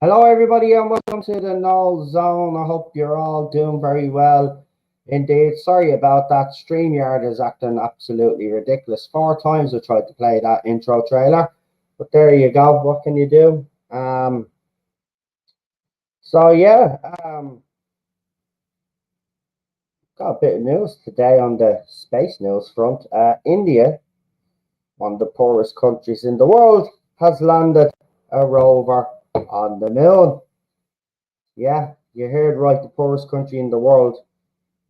Hello, everybody, and welcome to the Null Zone. I hope you're all doing very well indeed. Sorry about that. StreamYard is acting absolutely ridiculous. 4 times I tried to play that intro trailer, but there you go. What can you do? So, yeah, got a bit of news today on the space news front. India, one of the poorest countries in the world, has landed a rover on the moon. Yeah, you heard right. The poorest country in the world,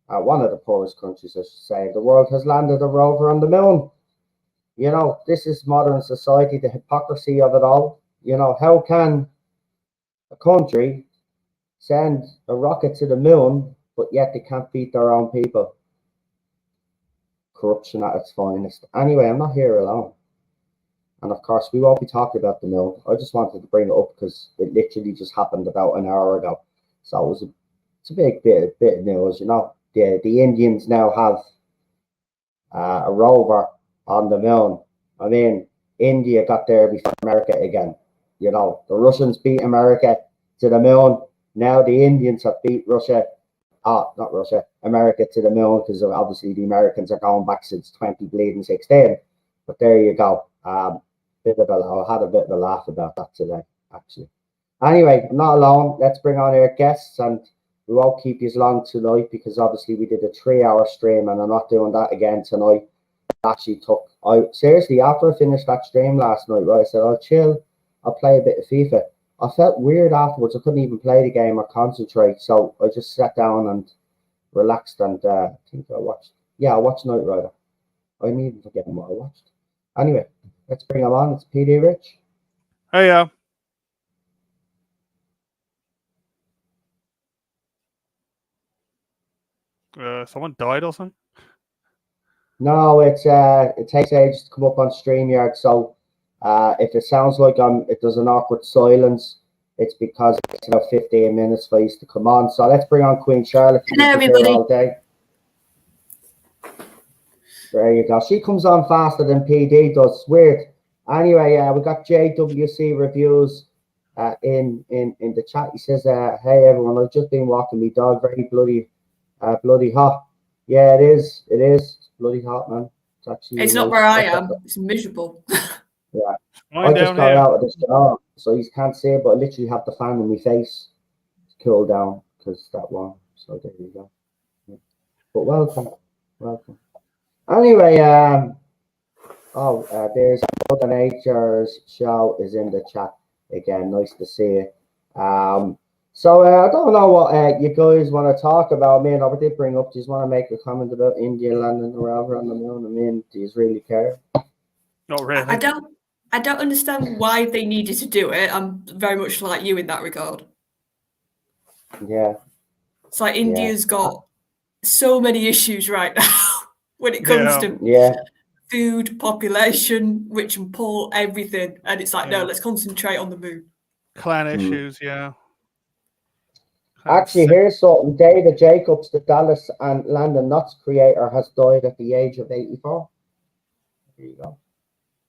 one of the poorest countries, I should say, the world, has landed a rover on the moon. You know, this is modern society, the hypocrisy of it all. You know, how can a country send a rocket to the moon, but yet they can't beat their own people? Corruption at its finest. Anyway, I'm not here alone. And of course, we won't be talking about the moon. I just wanted to bring it up because it literally just happened about an hour ago. So it's a big bit of news, you know. The Indians now have a rover on the moon. I mean, India got there before America again. You know, the Russians beat America to the moon. Now the Indians have beat Russia. Not Russia, America to the moon, because obviously the Americans are going back since 2016. But there you go. I had a bit of a laugh about that today, actually. Anyway, I'm not alone. Let's bring on our guests, and we won't keep you as long tonight because obviously we did a 3-hour stream, and I'm not doing that again tonight. I seriously, after I finished that stream last night, right, I said I'll chill, I'll play a bit of FIFA. I felt weird afterwards. I couldn't even play the game or concentrate, so I just sat down and relaxed, and I think I watched Knight Rider. I'm even forgetting what I watched. Anyway, let's bring him on. It's PD Rich. Hey, someone died or something? No, it takes ages to come up on StreamYard, so if it sounds like if there's an awkward silence, it's because it's about 15 minutes for you to come on. So let's bring on Queen Charlotte. Hello, everybody. Here all day. There you go. She comes on faster than PD does. Weird. Anyway, we got JWC Reviews in the chat. He says, "Hey everyone, I've just been walking my dog. Very bloody hot. Yeah, it is. It's bloody hot, man. It's actually. It's not where I am. It's miserable. Yeah. I just got out of this job, so you can't see it, but I literally have the fan in my face to cool down because it's that warm. So there you go. Yeah. But welcome. Anyway, there's Mother Nature's show is in the chat again. Nice to see you. So I don't know what you guys want to talk about. I mean, I did bring up. Do you want to make a comment about India landing the rover on the moon? I mean, do you really care? Not really. I don't understand why they needed to do it. I'm very much like you in that regard. Yeah. It's like India's got so many issues right now when it comes to food, population, rich and poor, everything. And it's like, no, let's concentrate on the moon. Clan issues, yeah. Actually, here's something. David Jacobs, the Dallas and Landon Nuts creator, has died at the age of 84. There you go.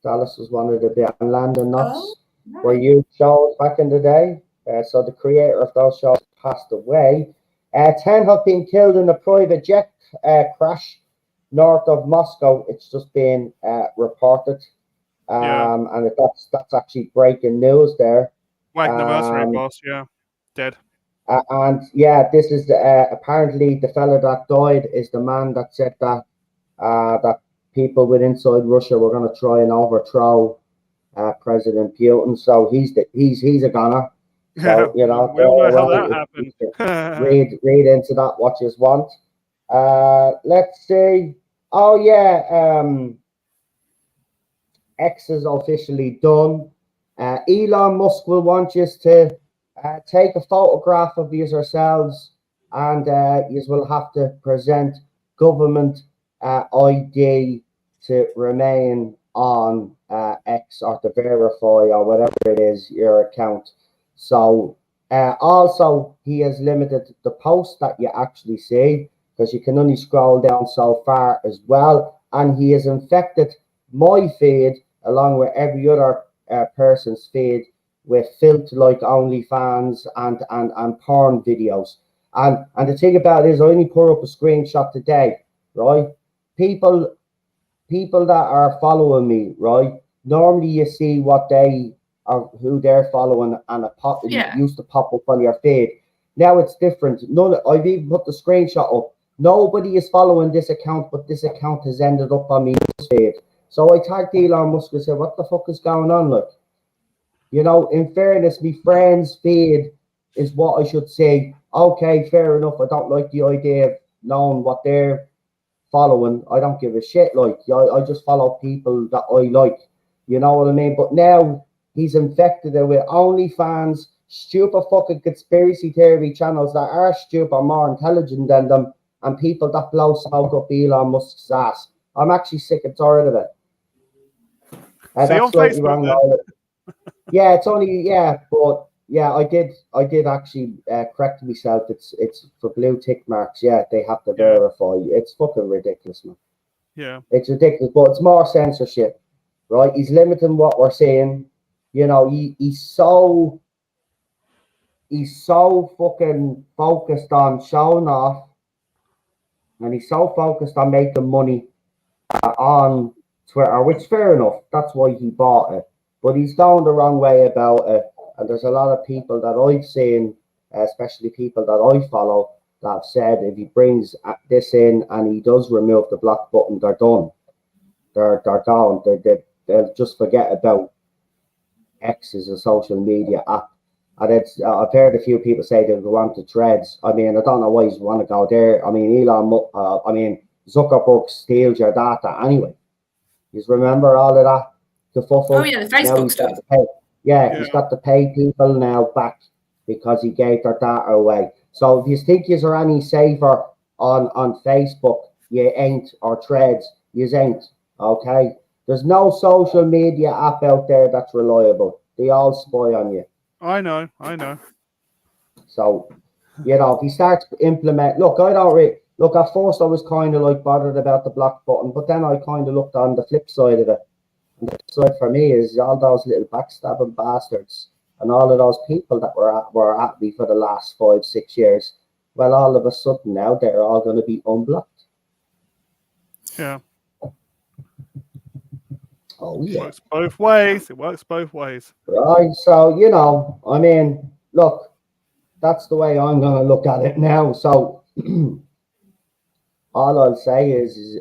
Dallas was one of the Landon Nuts were youth shows back in the day. So the creator of those shows passed away. 10 have been killed in a private jet crash north of Moscow. It's just been reported. And that's actually breaking news there. Wagner boss, dead. And this is apparently the fella that died is the man that said that that people with inside Russia were going to try and overthrow President Putin. So he's a goner. So we all know how that happened. read into that what you want. Let's see. Oh yeah, X is officially done. Elon Musk will want you to take a photograph of these yourselves, and you will have to present government ID to remain on X or to verify or whatever it is your account. So also he has limited the posts that you actually see because you can only scroll down so far as well, and he has infected my feed along with every other person's feed with filth like OnlyFans and porn videos. And the thing about it is, I only put up a screenshot today, right? People that are following me, right? Normally you see what they are, who they're following, and it used to pop up on your feed. Now it's different. I've even put the screenshot up. Nobody is following this account, but this account has ended up on my feed. So I tagged Elon Musk and said, "What the fuck is going on?" Like, you know, in fairness, my friend's feed is what I should say. Okay, fair enough. I don't like the idea of knowing what they're following. I don't give a shit. Like, I just follow people that I like. You know what I mean? But now he's infected it with OnlyFans, stupid fucking conspiracy theory channels that are stupid, more intelligent than them, and people that blow smoke up Elon Musk's ass. I'm actually sick and tired of it. That's slightly wrong. Yeah, it's only but yeah, I did actually correct myself. It's for blue tick marks. Yeah, they have to verify. It's fucking ridiculous, man. Yeah, it's ridiculous, but it's more censorship, right? He's limiting what we're saying. You know, he's so fucking focused on showing off, and he's so focused on making money on Twitter, which fair enough. That's why he bought it. But he's going the wrong way about it. And there's a lot of people that I've seen, especially people that I follow, that have said if he brings this in and he does remove the block button, they're done. They're gone. They'll just forget about X as a social media app. And I've heard a few people say they'll go on to Threads. I mean, I don't know why you want to go there. I mean, Zuckerberg steals your data anyway. You remember all of that? The Facebook stuff. He's got to pay people now back because he gave their data away. So if you think you're any safer on Facebook, you ain't, or Threads, you ain't. Okay? There's no social media app out there that's reliable. They all spy on you. I know. So, you know, if he starts to implement, look, at first I was kind of like bothered about the block button, but then I kind of looked on the flip side of it. And the flip side for me is all those little backstabbing bastards and all of those people that were at me for the last 5-6 years. Well, all of a sudden now they're all going to be unblocked. Yeah. Oh, yeah. It works both ways. Right. So, you know, I mean, look, that's the way I'm going to look at it now. So, all I'll say is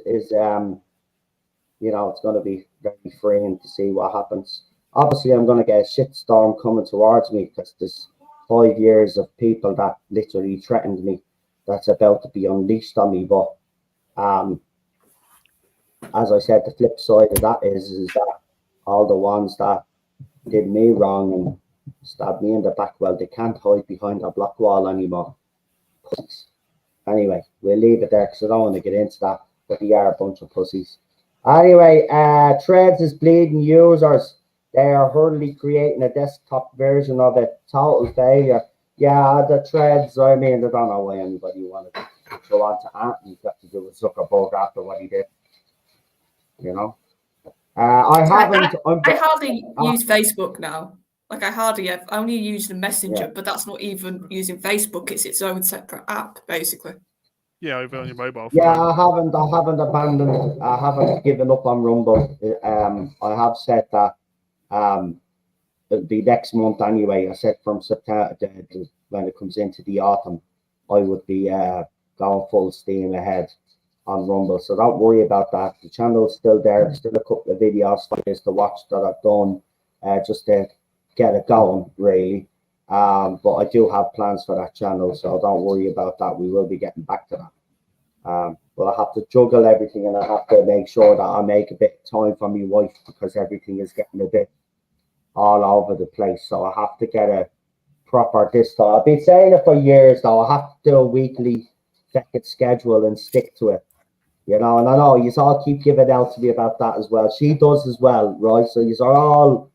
you know, it's going to be very freeing to see what happens. Obviously, I'm going to get a shitstorm coming towards me because there's 5 years of people that literally threatened me that's about to be unleashed on me. But as I said, the flip side of that is that all the ones that did me wrong and stabbed me in the back, well, they can't hide behind a block wall anymore. Pussies. Anyway, we'll leave it there because I don't want to get into that, but they are a bunch of pussies. Anyway, Threads is bleeding users. They are hurriedly creating a desktop version of it. Total failure. Yeah, the Threads, I mean, I don't know why anybody wanted to go on to Anthony. Got to do with Zuckerberg after what he did. You know? I hardly use Facebook now. Like, I only use the Messenger, but that's not even using Facebook. It's its own separate app, basically. Yeah, over on your mobile phone. Yeah, I haven't given up on Rumble. I have said that it'll be next month anyway. I said from September when it comes into the autumn, I would be going full steam ahead on Rumble. So don't worry about that. The channel's still there. There's still a couple of videos for you to watch that I've done just to get it going, really. But I do have plans for that channel, so don't worry about that. We will be getting back to that. But I have to juggle everything, and I have to make sure that I make a bit of time for my wife because everything is getting a bit all over the place. So I have to get a proper I've been saying it for years though. I have to do a weekly schedule and stick to it. You know, and I know you all keep giving out to me about that as well. She does as well, right? So you are all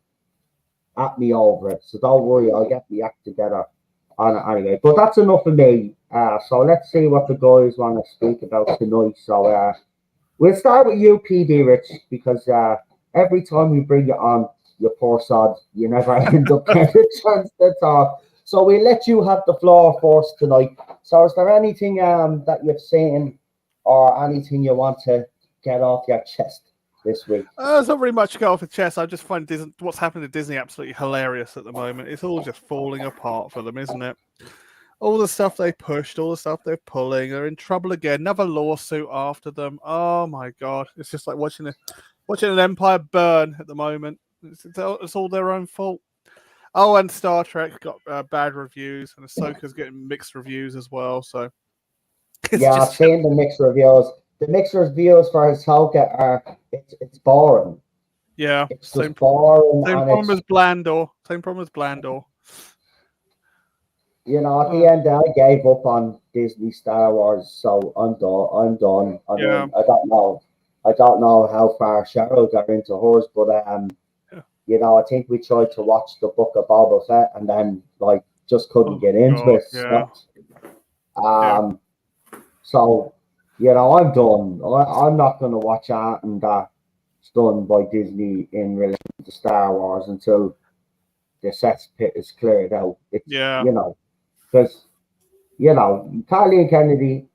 at me over it. So don't worry, I'll get the act together on it anyway. But that's enough of me. So let's see what the guys want to speak about tonight. So we'll start with you, PD Rich, because every time we bring you on, you poor sod, you never end up getting a chance to talk. So we let you have the floor first tonight. So is there anything that you've seen or anything you want to get off your chest this week? There's not really much to go off the chest. I just find what's happening to Disney absolutely hilarious at the moment. It's all just falling apart for them, isn't it? All the stuff they pushed, all the stuff they're pulling, they're in trouble again. Another lawsuit after them. Oh my god! It's just like watching an empire burn at the moment. It's all their own fault. Oh, and Star Trek got bad reviews, and Ahsoka's getting mixed reviews as well. So I've seen the mixed reviews. The mixed reviews for Ahsoka are it's boring. Yeah, it's just boring. Same problem as Blandor. Same problem as Blandor. You know, at the end, I gave up on Disney Star Wars, so I'm done. I mean, I don't know how far Cheryl got into hers, but you know, I think we tried to watch the Book of Boba Fett and then like just couldn't get into it. Yeah. So you know, I'm done. I'm not going to watch anything that's done by Disney in relation to Star Wars until the cesspit is cleared out. You know. Because, you know, Kathleen Kennedy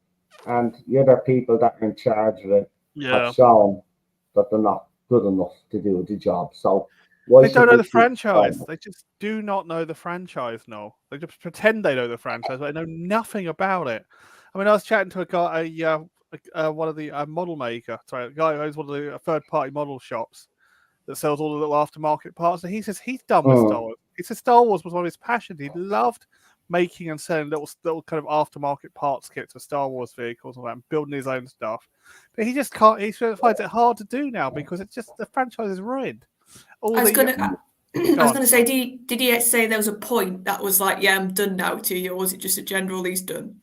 and the other people that are in charge of it have shown that they're not good enough to do the job. So they don't know the franchise. They just do not know the franchise, no. They just pretend they know the franchise, but they know nothing about it. I mean, I was chatting to a guy, one of the model maker, a guy who owns one of the third-party model shops that sells all the little aftermarket parts, and he says he's done with Star Wars. He says Star Wars was one of his passions. He loved making and selling little kind of aftermarket parts kits for Star Wars vehicles and that, and building his own stuff. But he just can't. He finds it hard to do now because it's just the franchise is ruined. I was going to say, did he say there was a point that was like, yeah, I'm done now to you, or was it just a general he's done?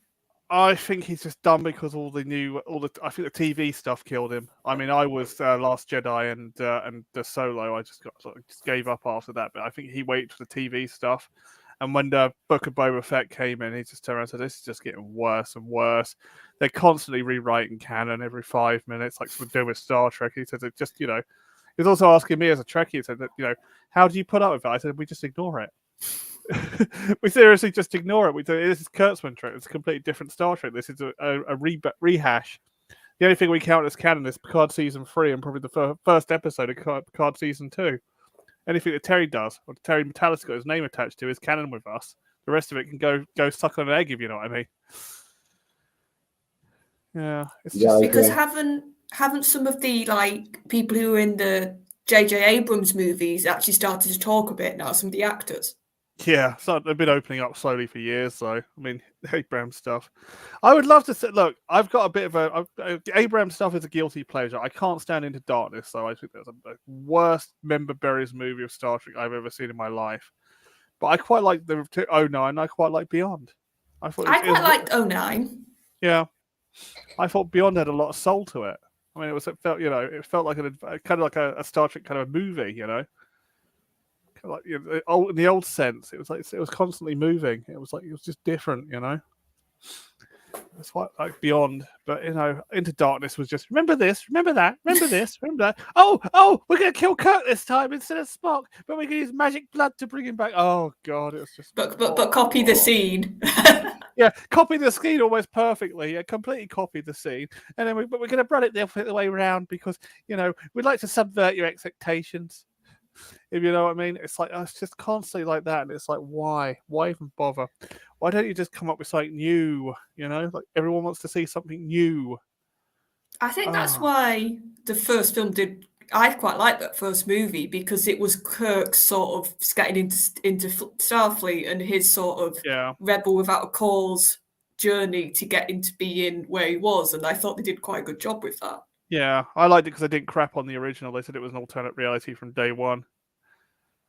I think he's just done because I think the TV stuff killed him. I mean, I was Last Jedi and the Solo. I just gave up after that. But I think he waited for the TV stuff. And when the Book of Boba Fett came in, he just turned around and said, this is just getting worse and worse. They're constantly rewriting canon every 5 minutes, like we're doing with Star Trek. He said, it just, you know, he was also asking me as a Trekkie, he said, that, you know, how do you put up with it? I said, we just ignore it. We seriously just ignore it. This is Kurtzman Trek. It's a completely different Star Trek. This is a rehash. The only thing we count as canon is Picard Season 3 and probably the first episode of Picard Season 2. Anything that Terry does, or Terry Metalis got his name attached to, is canon with us. The rest of it can go suck on an egg, if you know what I mean. Yeah, it's just because haven't some of the like people who are in the J.J. Abrams movies actually started to talk a bit now? Some of the actors. Yeah, so they've been opening up slowly for years. So I mean, Abrams stuff. I would love to say, look, I've got a bit of Abrams stuff is a guilty pleasure. I can't stand Into Darkness, so I think that's the worst member berries movie of Star Trek I've ever seen in my life. But I quite like the 09. I quite like Beyond. I quite liked 09. Yeah, I thought Beyond had a lot of soul to it. I mean, it felt like kind of like a Star Trek kind of a movie, you know. Like, you know, in the old sense, it was constantly moving. It was just different, you know. It's like Beyond, but you know, Into Darkness was just remember this, remember that, remember this, remember that. Oh, we're gonna kill Kirk this time instead of Spock, but we can use magic blood to bring him back. Oh god, it was just. But copy the scene. Yeah, copy the scene almost perfectly. Yeah, completely copy the scene, and then we're going to run it the way around because you know we'd like to subvert your expectations. If you know what I mean, it's like it's just constantly like that, and it's like why even bother? Why don't you just come up with something new? You know, like everyone wants to see something new. I think that's why the first film did. I quite like that first movie because it was Kirk sort of getting into Starfleet and his sort of rebel without a cause journey to get into being where he was, and I thought they did quite a good job with that. Yeah, I liked it because I didn't crap on the original. They said it was an alternate reality from day one.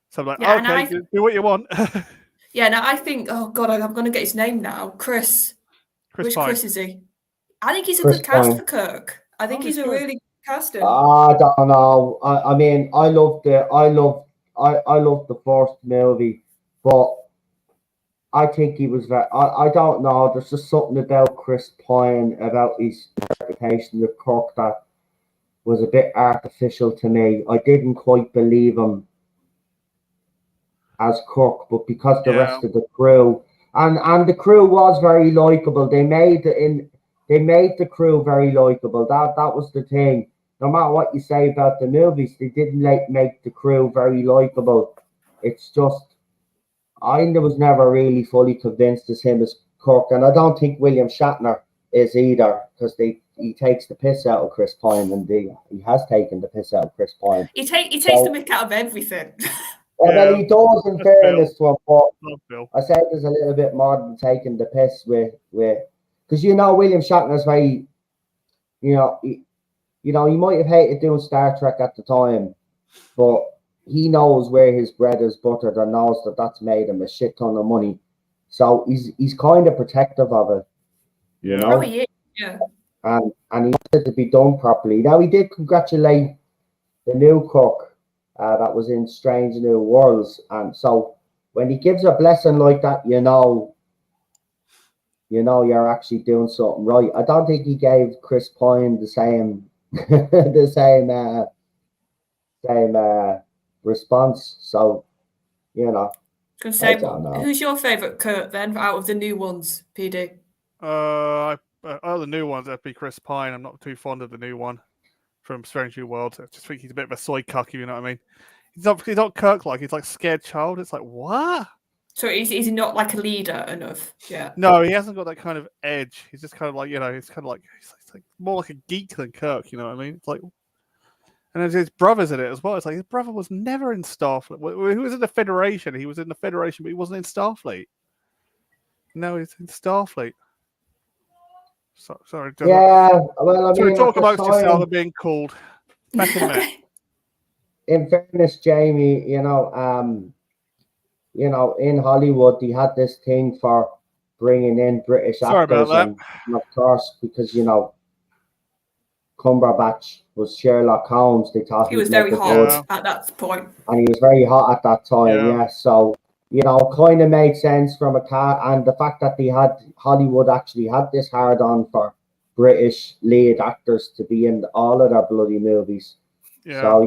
So I'm like, okay, do what you want. Yeah, now I think, oh God, I'm going to get his name now. Chris. Which Pine. Chris is he? I think he's a good cast for Kirk. I think he's a really good casting. I don't know. I mean, I loved the first movie, but I think he was very. I don't know. There's just something about Chris Pine, about his reputation with Kirk that was a bit artificial to me. I didn't quite believe him as Kirk, but because the rest of the crew and the crew was very likable, they made the crew very likable. That was the thing. No matter what you say about the movies, they didn't make the crew very likable. It's just I was never really fully convinced as him as Kirk, and I don't think William Shatner is either, because he takes the piss out of Chris Pine, and he has taken the piss out of Chris Pine. He takes the mick out of everything. Well, he does, in fairness to him, but Bill. I said there's a little bit more than taking the piss with because William Shatner's very, he might have hated doing Star Trek at the time, but he knows where his bread is buttered and knows that that's made him a shit ton of money. So he's kind of protective of it, you know. Oh, he is, yeah. And he wants it to be done properly. Now, he did congratulate the new Kirk that was in Strange New Worlds, and so when he gives a blessing like that, you're actually doing something right. I don't think he gave Chris Pine the same response. So, who's your favourite Kirk then out of the new ones, PD? The new ones, that'd be Chris Pine. I'm not too fond of the new one from Strange New Worlds. I just think he's a bit of a soy cuck, you know what I mean? He's not Kirk-like. He's like scared child. It's like, what? So is he not like a leader enough? Yeah. No, he hasn't got that kind of edge. He's just kind of like, he's kind of like he's like more like a geek than Kirk. You know what I mean? It's like, and there's his brother's in it as well. It's like his brother was never in Starfleet. He was in the Federation. He was in the Federation, but he wasn't in Starfleet. No, he's in Starfleet. Sorry. Yeah, well, I mean, talk about yourself being called. Back in a minute. In fairness, Jamie, in Hollywood, they had this thing for bringing in British actors, and of course, because Cumberbatch was Sherlock Holmes, they thought he was very hot at that point, and he was very hot at that time. Yeah, so kind of made sense from a car, and the fact that Hollywood actually had this hard on for British lead actors to be in all of their bloody movies. Yeah. So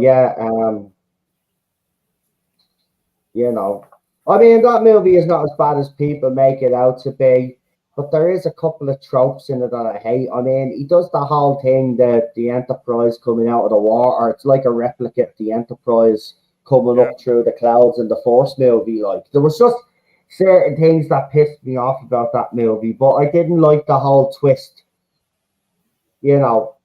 I mean, that movie is not as bad as people make it out to be, but there is a couple of tropes in it that I hate. I mean, he does the whole thing that the Enterprise coming out of the water. It's like a replica of the Enterprise coming up through the clouds in the Force movie. Like, there was just certain things that pissed me off about that movie, but I didn't like the whole twist. The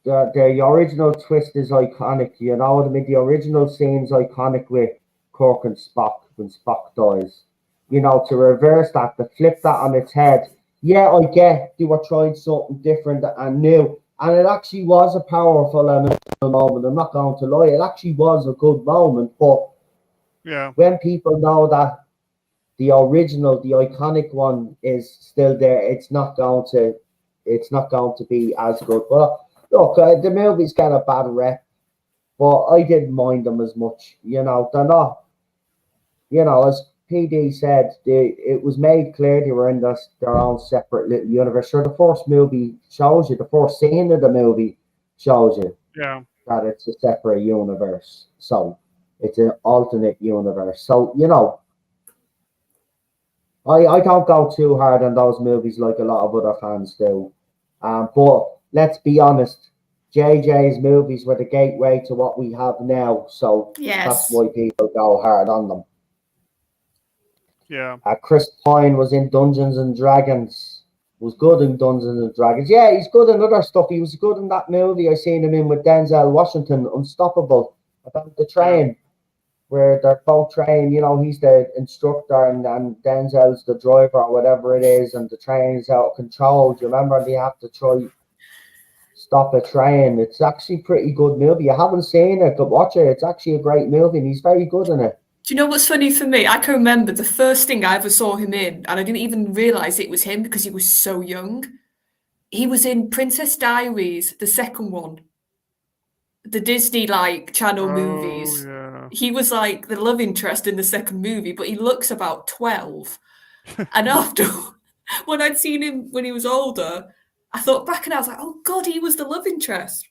original twist is iconic, you know what I mean? The original scene's iconic with Kirk and Spock when Spock dies. To reverse that, to flip that on its head. Yeah, I get they were trying something different and new. And it actually was a powerful and emotional moment. I'm not going to lie. It actually was a good moment. But when people know that the original, the iconic one is still there, it's not going to be as good. But look, the movies got a bad rep, but I didn't mind them as much. They're not, as PD said, it was made clear they were in their own separate little universe. Sure, the first movie shows you, the first scene of the movie shows you that it's a separate universe. So it's an alternate universe. So, I don't go too hard on those movies like a lot of other fans do. But let's be honest, JJ's movies were the gateway to what we have now. So that's why people go hard on them. Yeah. Chris Pine was in Dungeons and Dragons. Was good in Dungeons and Dragons. Yeah, he's good in other stuff. He was good in that movie I seen him in with Denzel Washington, Unstoppable, about the train, where they're both trained. He's the instructor and Denzel's the driver or whatever it is, and the train's out of control. Do you remember they have to try stop a train? It's actually a pretty good movie. You haven't seen it, but watch it. It's actually a great movie, and he's very good in it. Do you know what's funny for me? I can remember the first thing I ever saw him in, and I didn't even realise it was him because he was so young. He was in Princess Diaries, the second one. The Disney channel movies. Yeah. He was like the love interest in the second movie, but he looks about 12. And after, when I'd seen him when he was older, I thought back and I was like, oh God, he was the love interest.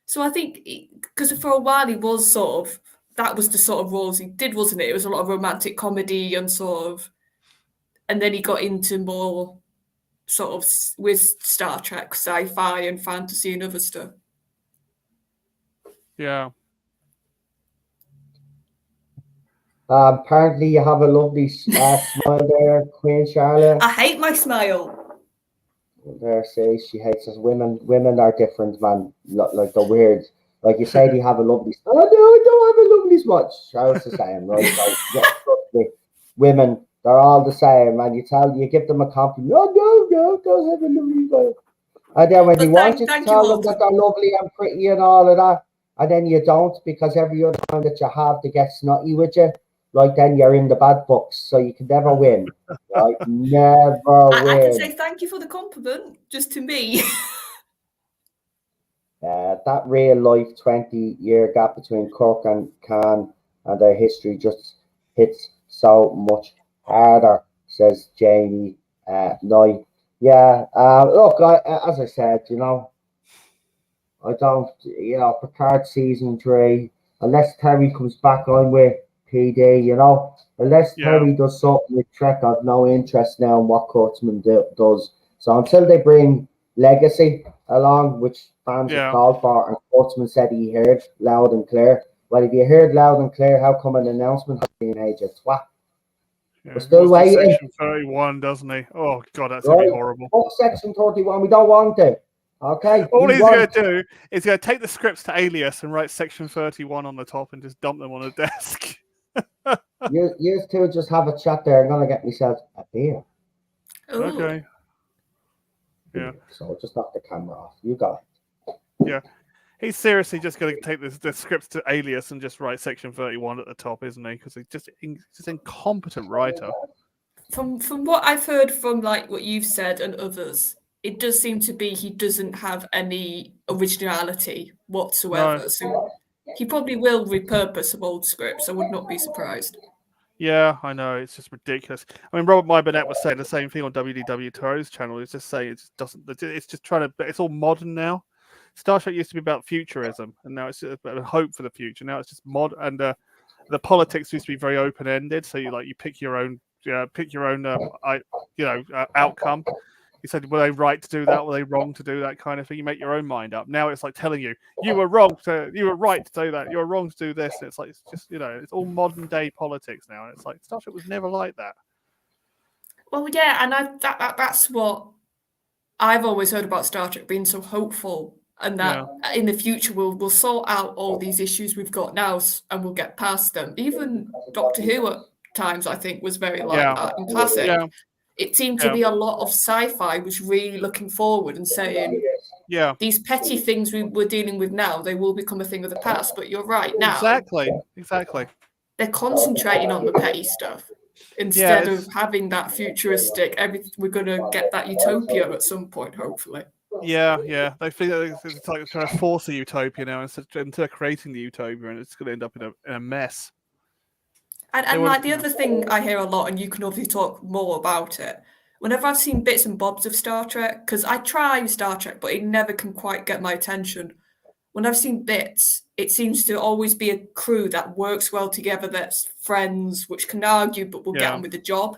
So I think, because for a while he was sort of that was the sort of roles he did, wasn't it? It was a lot of romantic comedy and and then he got into more sort of with Star Trek, sci-fi and fantasy and other stuff. Yeah. Apparently, you have a lovely smile there, Queen Charlotte. I hate my smile. There, say she hates us. Women are different, man. Like they're weird. Like you say, you have a lovely. Oh no, I don't have a lovely smile. Charlotte's the same, right? Like, women, they're all the same, man. You give them a compliment. No, don't have a lovely smile. And then when you want you to tell them that they're lovely and pretty and all of that, and then you don't because every other time that you have to get snotty with you, like then you're in the bad books, so you can never win. Right? Never win. I can say thank you for the compliment, just to me. That real life 20-year gap between Kirk and Khan and their history just hits so much harder, says Jamie Knight. Yeah, look, as I said, I don't, Picard season 3, unless Terry comes back on with PD, unless Terry does something with Trek, I've no interest now in what Kurtzman does. So until they bring Legacy along, which fans have called for, and Kurtzman said he heard loud and clear. Well, if you heard loud and clear, how come an announcement has been made? Twat. Yeah, we're still waiting. Section 31, doesn't he? Oh God, that's gonna be horrible. Fuck Section 31. We don't want it. Okay. All he's going to do is going to take the scripts to Alias and write Section 31 on the top and just dump them on a desk. You two just have a chat there. I'm gonna get myself a beer. Ooh. Okay. Yeah. So just knock the camera off. You go. Yeah. He's seriously just going to take the scripts to Alias and just write Section 31 at the top, isn't he? Because he's just incompetent writer. From what I've heard from like what you've said and others, it does seem to be he doesn't have any originality whatsoever. No. So he probably will repurpose some old scripts. I would not be surprised. Yeah, I know. It's just ridiculous. I mean, Robert Myburnett was saying the same thing on WDW Taro's channel. He's just saying it just doesn't. It's just trying to. It's all modern now. Star Trek used to be about futurism, and now it's about hope for the future. Now it's just mod, and the politics used to be very open ended. So you pick your own, outcome. He said, were they right to do that? Were they wrong to do that kind of thing? You make your own mind up. Now it's like telling you were wrong you were right to do that. You were wrong to do this. And it's like, it's just, it's all modern day politics now. And it's like, Star Trek was never like that. Well, yeah. And that's what I've always heard about Star Trek being so hopeful, and that in the future we'll sort out all these issues we've got now and we'll get past them. Even Doctor Who at times, I think, was very like that in classic. Yeah. It seemed to be a lot of sci-fi was really looking forward and saying, these petty things we're dealing with now, they will become a thing of the past. But you're right now. Exactly. They're concentrating on the petty stuff instead of having that futuristic, we're going to get that utopia at some point, hopefully. Yeah. They feel it's like trying to force a utopia now instead of creating the utopia, and it's going to end up in a mess. And like the other thing I hear a lot, and you can obviously talk more about it, whenever I've seen bits and bobs of Star Trek, because I try Star Trek, but it never can quite get my attention. When I've seen bits, it seems to always be a crew that works well together, that's friends, which can argue, but will get on with the job.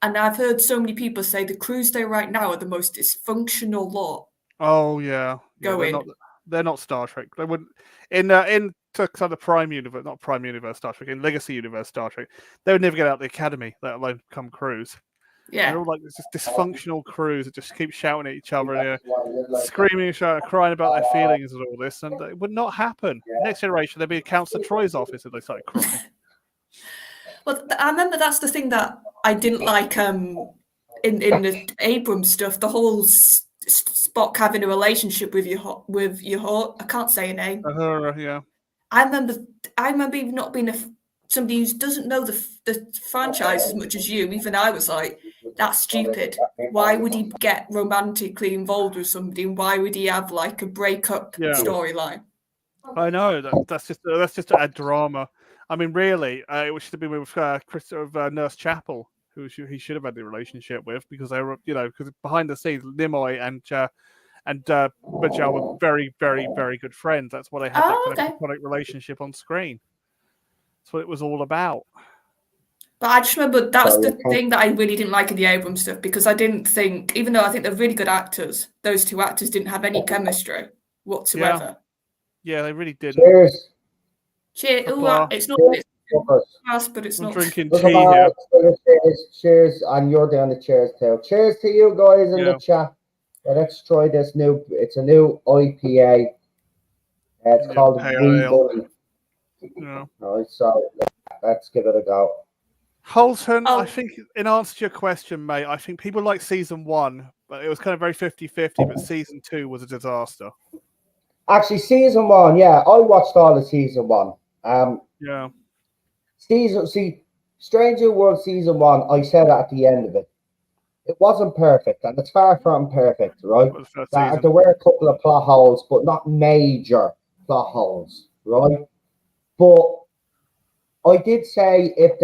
And I've heard so many people say the crews there right now are the most dysfunctional lot. Oh, yeah. They're not Star Trek. They wouldn't... In the Prime Universe, not Prime Universe Star Trek, in Legacy Universe Star Trek, they would never get out of the academy, let alone become crews. Yeah. They're all like this dysfunctional crews that just keep shouting at each other and screaming, shouting, crying about their feelings and all this, and it would not happen. Next generation, there'd be a Councillor Troy's office if they started crying. Well, I remember that's the thing that I didn't like in the Abrams stuff, the whole Spock having a relationship with your I can't say a name. Yeah. I remember even not being somebody who doesn't know the franchise as much as you. Even I was like, that's stupid. Why would he get romantically involved with somebody? And why would he have like a breakup storyline? I know that's just to add drama. I mean, really, it should have been with Nurse Chapel, who he should have had the relationship with, because they were, because behind the scenes, Nimoy and Bajal were very, very, very good friends. That's why they had that kind of platonic relationship on screen. That's what it was all about. But I just remember that's the thing that I really didn't like in the Abrams stuff, because I didn't think, even though I think they're really good actors, those two actors didn't have any chemistry whatsoever. Yeah, they really didn't. Cheers. Cheers. It's not fast, but it's not. Drinking tea here. Cheers, and you're down the chairs too. Cheers to you guys in the chat. Let's try this new. It's a new IPA. It's called Wee Bully. Yeah. All right, so let's give it a go. Holton, I think in answer to your question, mate, I think people like season 1, but it was kind of very 50-50, but season 2 was a disaster. Actually, season 1, yeah, I watched all of season 1. Yeah. Strange New World season 1, I said at the end of it. It wasn't perfect, and it's far from perfect, right? There were a couple of plot holes, but not major plot holes, right? But I did say if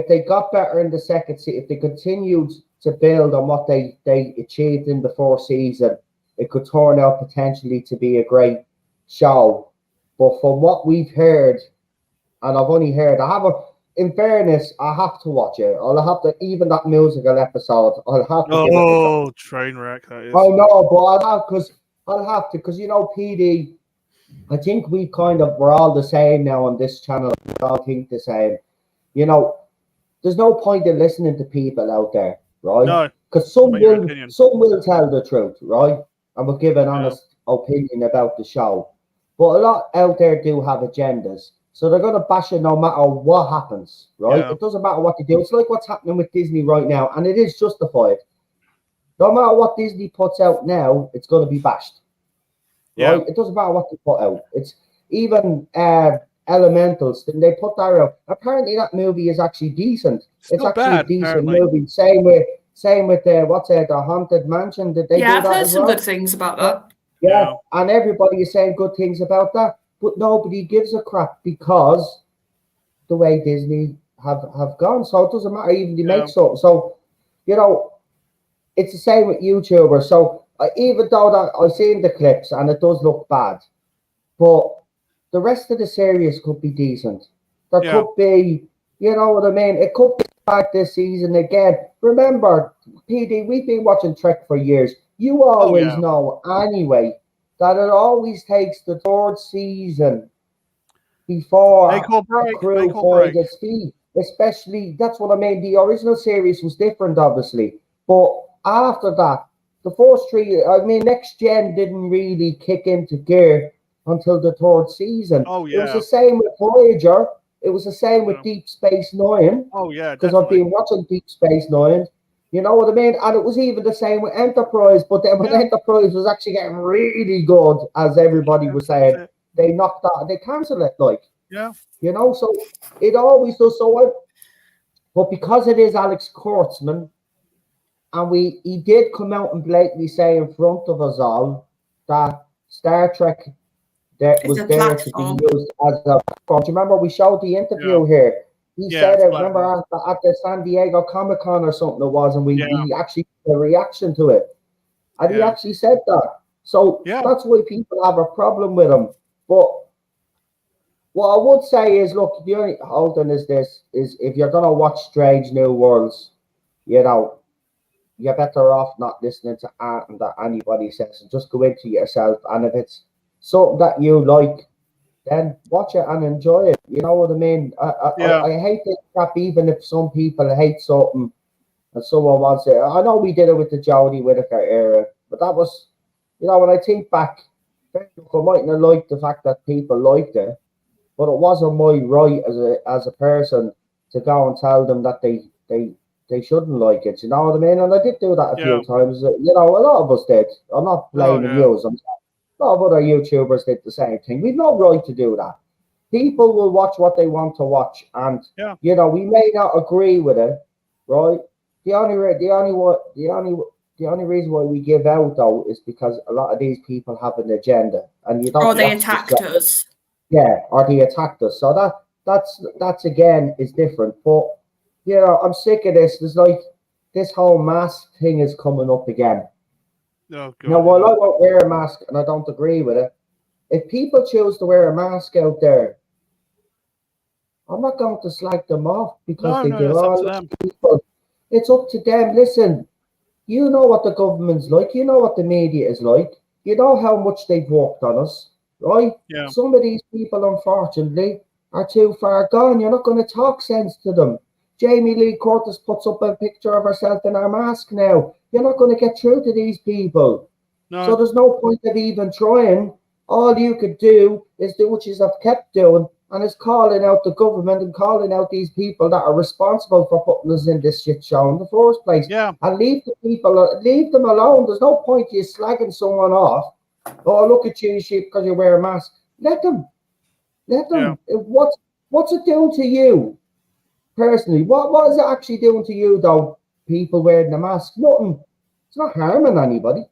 they got better in the second season, if they continued to build on what they achieved in the first season, it could turn out potentially to be a great show. But from what we've heard, and I've only heard, in fairness, I have to watch it. I'll have to, even that musical episode, I'll have to give it a go. Train wreck, that is. I know, but I'll have to, because, PD, I think we're all the same now on this channel. We all think the same. There's no point in listening to people out there, right? No. Because some will tell the truth, right? And will give an honest opinion about the show. But a lot out there do have agendas. So they're going to bash it no matter what happens, right? Yeah. It doesn't matter what they do. It's like what's happening with Disney right now, and it is justified. No matter what Disney puts out now, it's going to be bashed. Right? Yeah. It doesn't matter what they put out. It's even Elementals. They put that out. Apparently, that movie is actually decent. It's actually a decent movie. Same with the Haunted Mansion. Did they do that I've heard some good things about that. Yeah, and everybody is saying good things about that. But nobody gives a crap because the way Disney have gone. So it doesn't matter, even they make something. So, it's the same with YouTubers. So even though that I've seen the clips and it does look bad, but the rest of the series could be decent. There could be, you know what I mean? It could be back this season again. Remember, PD, we've been watching Trek for years. You always know anyway that it always takes the third season before a crew finds its feet. Especially, that's what I mean. The original series was different, obviously. But after that, the first three, Next Gen didn't really kick into gear until the third season. Oh, yeah. It was the same with Voyager. It was the same with Deep Space Nine. Oh, yeah, because I've been watching Deep Space Nine. You know what I mean? And it was even the same with Enterprise. But then when Enterprise was actually getting really good, as everybody was saying, they knocked out, they cancelled it, so it always does so. But because it is Alex Kurtzman, and he did come out and blatantly say in front of us all that Star Trek was there to be used as a platform. Do you remember we showed the interview here? He said it, remember, at the San Diego Comic-Con or something it was, and we actually had a reaction to it. And he actually said that. So that's why people have a problem with him. But what I would say is, look, the only Holden is if you're going to watch Strange New Worlds, you're better off not listening to anything that anybody says and just go into it yourself. And if it's something that you like, then watch it and enjoy it. You know what I mean? I hate this crap, even if some people hate something and someone wants it. I know we did it with the Jodie Whittaker era, but that was, when I think back, I mightn't have liked the fact that people liked it, but it wasn't my right as a person to go and tell them that they shouldn't like it. You know what I mean? And I did do that a few times. A lot of us did. I'm not blaming you. A lot of other YouTubers did the same thing. We've no right to do that. People will watch what they want to watch, and we may not agree with it, right? The only reason why we give out though is because a lot of these people have an agenda, and you don't. Or they attacked us. Yeah, or they attacked us. So that's again is different. But I'm sick of this. There's like this whole mask thing is coming up again. Oh, God. Now, while I won't wear a mask and I don't agree with it, if people choose to wear a mask out there, I'm not going to slag them off because No, they do it's up all to them. people. It's up to them. Listen, you know what the government's like. You know what the media is like. You know how much they've worked on us, right? Yeah. Some of these people, unfortunately, are too far gone. You're not going to talk sense to them. Jamie Lee Curtis puts up a picture of herself in her mask now. You're not going to get through to these people. No. So there's no point of even trying. All you could do is do what you have kept doing, and is calling out the government and calling out these people that are responsible for putting us in this shit show in the first place. Yeah. And leave them alone. There's no point you slagging someone off. Oh, look at you, sheep, because you wear a mask. Let them. Yeah. What's it doing to you personally? What is it actually doing to you, though? People wearing a mask, nothing. It's not harming anybody.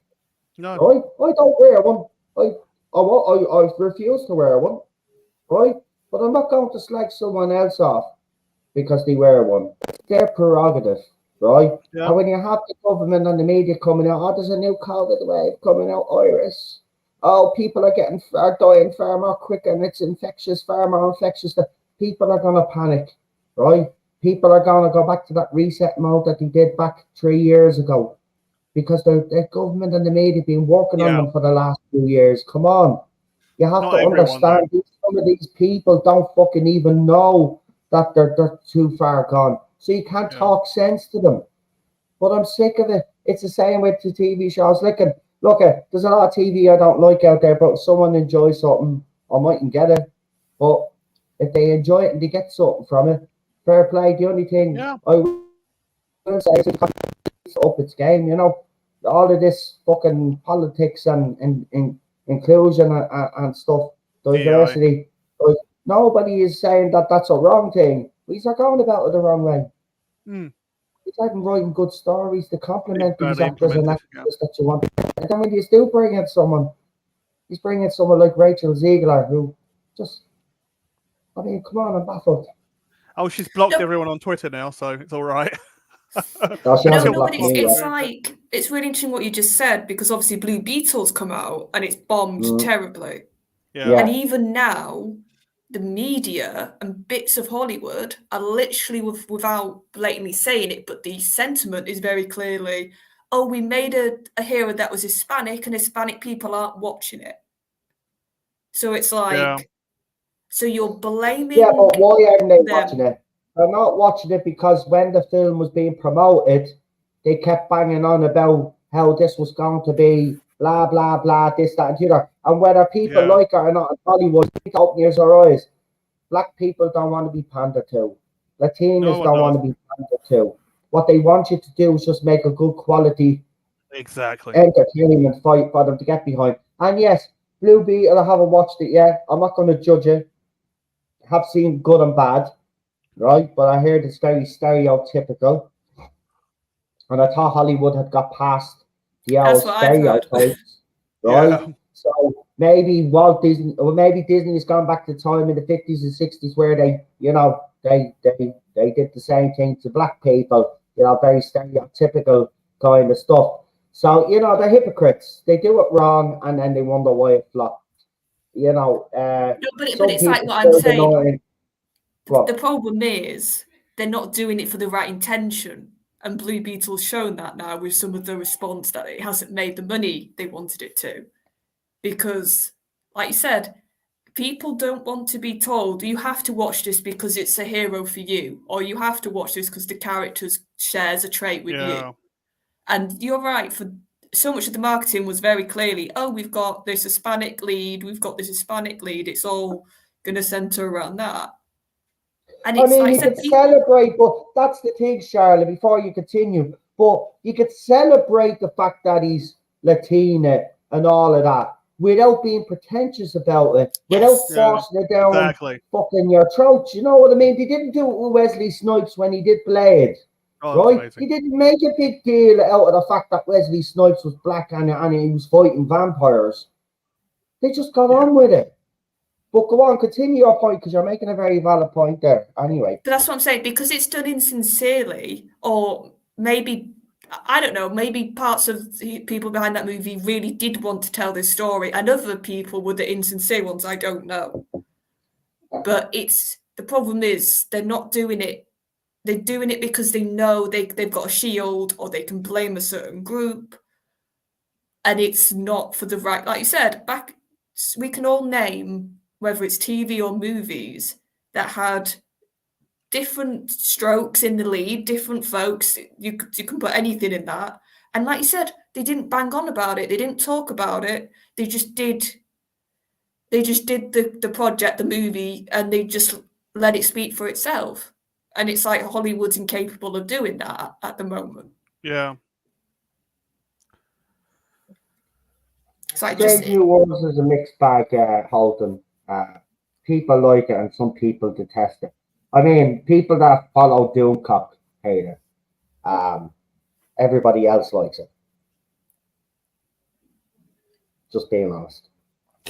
No. Right? I don't wear one. I refuse to wear one. Right? But I'm not going to slag someone else off because they wear one. It's their prerogative, right? Yeah. And when you have the government and the media coming out, oh, there's a new COVID wave coming out, Iris. Oh, people are dying far more quick, and it's infectious, far more infectious. That people are gonna panic, right? People are gonna go back to that reset mode that they did back 3 years ago, because the government and the media have been working on them for the last 2 years. Come on. You have Not to understand some of these people don't fucking even know that they're too far gone. So you can't talk sense to them. But I'm sick of it. It's the same with the TV shows. Look, there's a lot of TV I don't like out there, but if someone enjoys something, I mightn't get it. But if they enjoy it and they get something from it, fair play. The only thing I will say is it's up its game, you know. All of this fucking politics and inclusion and stuff, diversity. Like, nobody is saying that that's a wrong thing. These are going about it the wrong way. He's even writing good stories to complement these actors and actresses that you want. And then when you still bring in someone, he's bringing someone like Rachel Ziegler, who just, I mean, come on, I'm baffled. Oh, she's blocked everyone on Twitter now, so it's all right. But it's like, it's really interesting what you just said, because obviously Blue Beetle's come out and it's bombed terribly. Yeah. And even now, the media and bits of Hollywood are literally, without blatantly saying it, but the sentiment is very clearly, oh, we made a hero that was Hispanic and Hispanic people aren't watching it. So it's like, so you're blaming. Yeah, but why aren't they watching it? They're not watching it because when the film was being promoted, they kept banging on about how this was going to be blah, blah, blah, this, that, and the other. And whether people like it or not in Hollywood, open your eyes. Black people don't want to be pandered to. Latinos don't want to be pandered to. What they want you to do is just make a good quality entertainment fight for them to get behind. And yes, Blue Beetle, I haven't watched it yet. I'm not going to judge it. I have seen good and bad, right? But I heard it's very stereotypical. And I thought Hollywood had got past the old stereotypes, right? Yeah. So maybe Walt Disney, or maybe Disney has gone back to time in the 50s and 60s where they, you know, they did the same thing to black people, you know, very stereotypical kind of stuff. So, you know, they're hypocrites. They do it wrong and then they wonder why it flopped. You know, but it's like what I'm saying. The problem is they're not doing it for the right intention. And Blue Beetle's shown that now with some of the response that it hasn't made the money they wanted it to. Because, like you said, people don't want to be told, you have to watch this because it's a hero for you, or you have to watch this because the character shares a trait with you. And you're right, for so much of the marketing was very clearly, oh, we've got this Hispanic lead, it's all going to center around that. And it's, I mean, you could celebrate, but that's the thing, Charlotte, before you continue, but you could celebrate the fact that he's Latina and all of that without being pretentious about it, without forcing it down fucking your throat. You know what I mean? They didn't do it with Wesley Snipes when he did Blade, right? Amazing. He didn't make a big deal out of the fact that Wesley Snipes was black and he was fighting vampires. They just got on with it. But go on, continue your point, because you're making a very valid point there. Anyway. But that's what I'm saying, because it's done insincerely, or maybe, I don't know, maybe parts of the people behind that movie really did want to tell this story, and other people were the insincere ones, I don't know. But it's the problem is they're not doing it. They're doing it because they know they've got a shield or they can blame a certain group. And it's not for the right, like you said, we can all name, whether it's TV or movies, that had different strokes in the lead, different folks. You can put anything in that. And like you said, they didn't bang on about it. They didn't talk about it. They just did the project, the movie, and they just let it speak for itself. And it's like Hollywood's incapable of doing that at the moment. Yeah. So Strange New Worlds is a mixed bag, Holden. People like it and some people detest it. I mean, people that follow Doomcock hate it. Everybody else likes it. Just being honest.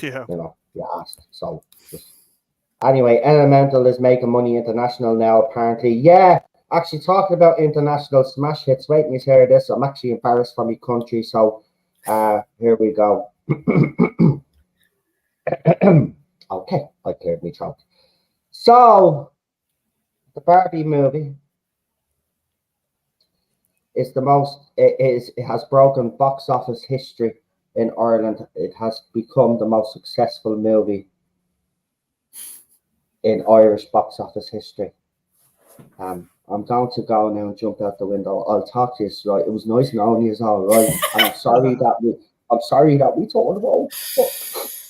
Yeah. You know, you asked. So, anyway, Elemental is making money international now, apparently. Yeah, actually, talking about international smash hits. Wait till you hear this. I'm actually embarrassed for my country, so here we go. Okay, I cleared my throat. So, the Barbie movie is it has broken box office history in Ireland. It has become the most successful movie in Irish box office history. I'm going to go now and jump out the window. I'll talk to you, right? It was nice knowing you, all right. And I'm sorry that we talked about.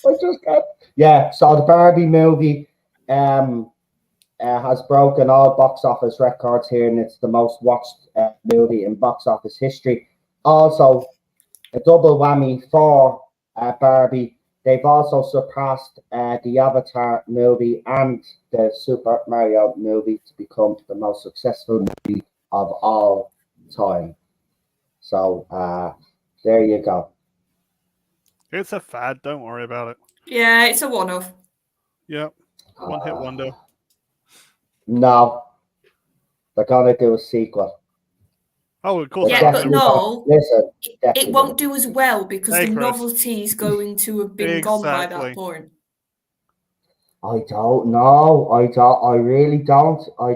I just can't. Yeah. So the Barbie movie has broken all box office records here, and it's the most watched movie in box office history. Also, a double whammy for Barbie. They've also surpassed the Avatar movie and the Super Mario movie to become the most successful movie of all time. So there you go. It's a fad. Don't worry about it. Yeah, it's a one-off. Yep. One-hit wonder. No. They're going to do a sequel. Oh, of course. Yeah, but no, listen, it won't do as well because Hey, the Chris. novelty is going to have been gone by that point. I don't know. I really don't. I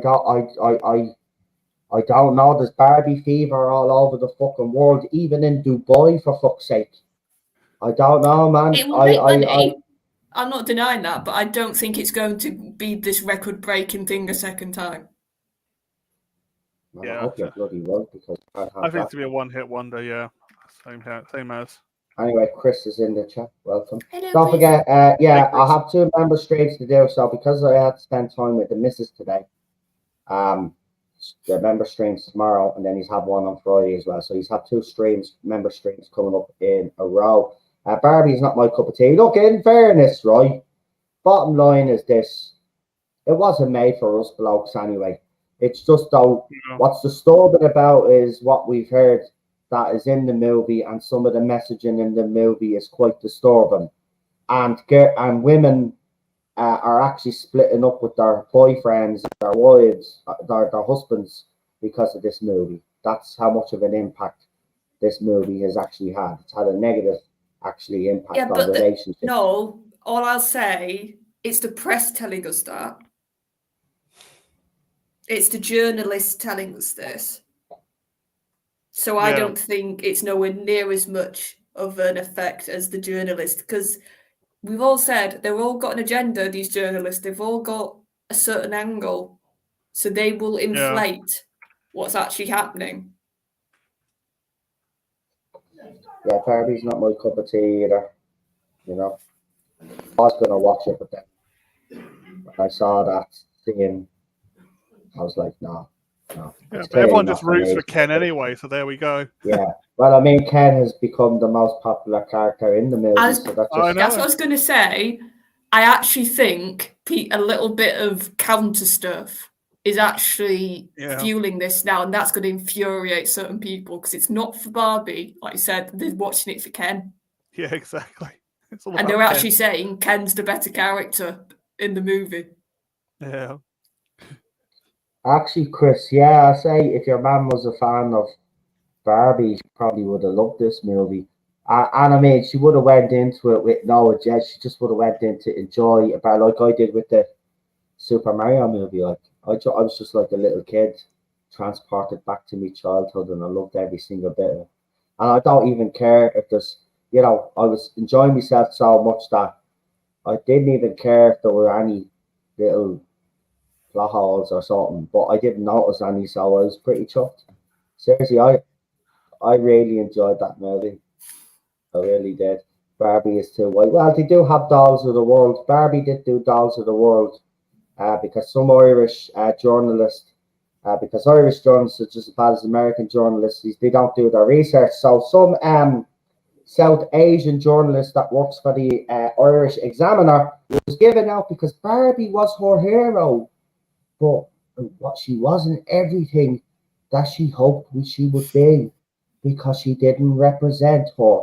don't know. There's Barbie fever all over the fucking world, even in Dubai, for fuck's sake. I don't know, man. It will make money. I'm not denying that, but I don't think it's going to be this record-breaking thing a second time. Well, yeah. I hope you're bloody right, because I think it's to be a one-hit wonder. Yeah, same as. Anyway, Chris is in the chat. Welcome. Hello, Don't Chris. forget, I have 2 member streams to do. So because I had to spend time with the missus today, the member streams tomorrow, and then he's had one on Friday as well. So he's had 2 member streams coming up in a row. Barbie's not my cup of tea. Look, in fairness, right? Bottom line is this: it wasn't made for us blokes anyway. It's just though, what's disturbing about is what we've heard that is in the movie, and some of the messaging in the movie is quite disturbing. And women are actually splitting up with their boyfriends, their wives, their husbands because of this movie. That's how much of an impact this movie has actually had. It's had a negative impact on relationships. No, all I'll say, it's the press telling us that. It's the journalists telling us this. So I don't think it's nowhere near as much of an effect as the journalist, because we've all said they've all got an agenda, these journalists. They've all got a certain angle. So they will inflate what's actually happening. Yeah, Barbie's not my cup of tea either. You know, I was going to watch it, but then when I saw that scene, I was like, no. Yeah, but everyone just roots for Ken anyway, so there we go. Yeah. Well, I mean, Ken has become the most popular character in the movie. That's what I was going to say. I actually think a little bit of counter stuff is actually fueling this now, and that's going to infuriate certain people because it's not for Barbie. Like I said, they're watching it for Ken. Yeah, exactly. And they're actually saying Ken's the better character in the movie. Yeah. Actually, Chris, I say if your man was a fan of Barbie, she probably would have loved this movie. And I mean, she would have went into it with no agenda. She just would have went in to enjoy about like I did with the Super Mario movie. Like I was just like a little kid, transported back to my childhood, and I loved every single bit of it. And I don't even care if there's, I was enjoying myself so much that I didn't even care if there were any little plot holes or something, but I didn't notice any, so I was pretty chuffed. Seriously, I really enjoyed that movie. I really did. Barbie is too white. Well, they do have Dolls of the World. Barbie did do Dolls of the World because some Irish journalists, because Irish journalists are just as bad as American journalists, they don't do their research. So some South Asian journalist that works for the Irish Examiner was given out because Barbie was her hero. But what she wasn't everything that she hoped she would be because she didn't represent her.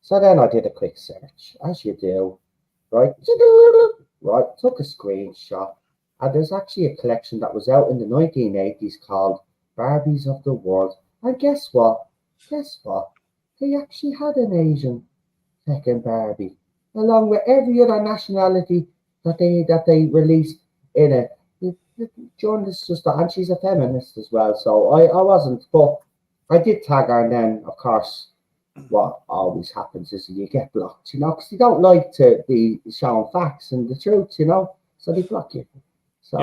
So then I did a quick search, as you do, right? Right, took a screenshot, and there's actually a collection that was out in the 1980s called Barbies of the World. And guess what? They actually had an Asian second Barbie, along with every other nationality that they released in it. The journalist just, and she's a feminist as well, so I wasn't, but I did tag her, and then of course what always happens is you get blocked, because they don't like to be showing facts and the truth, so they block you. So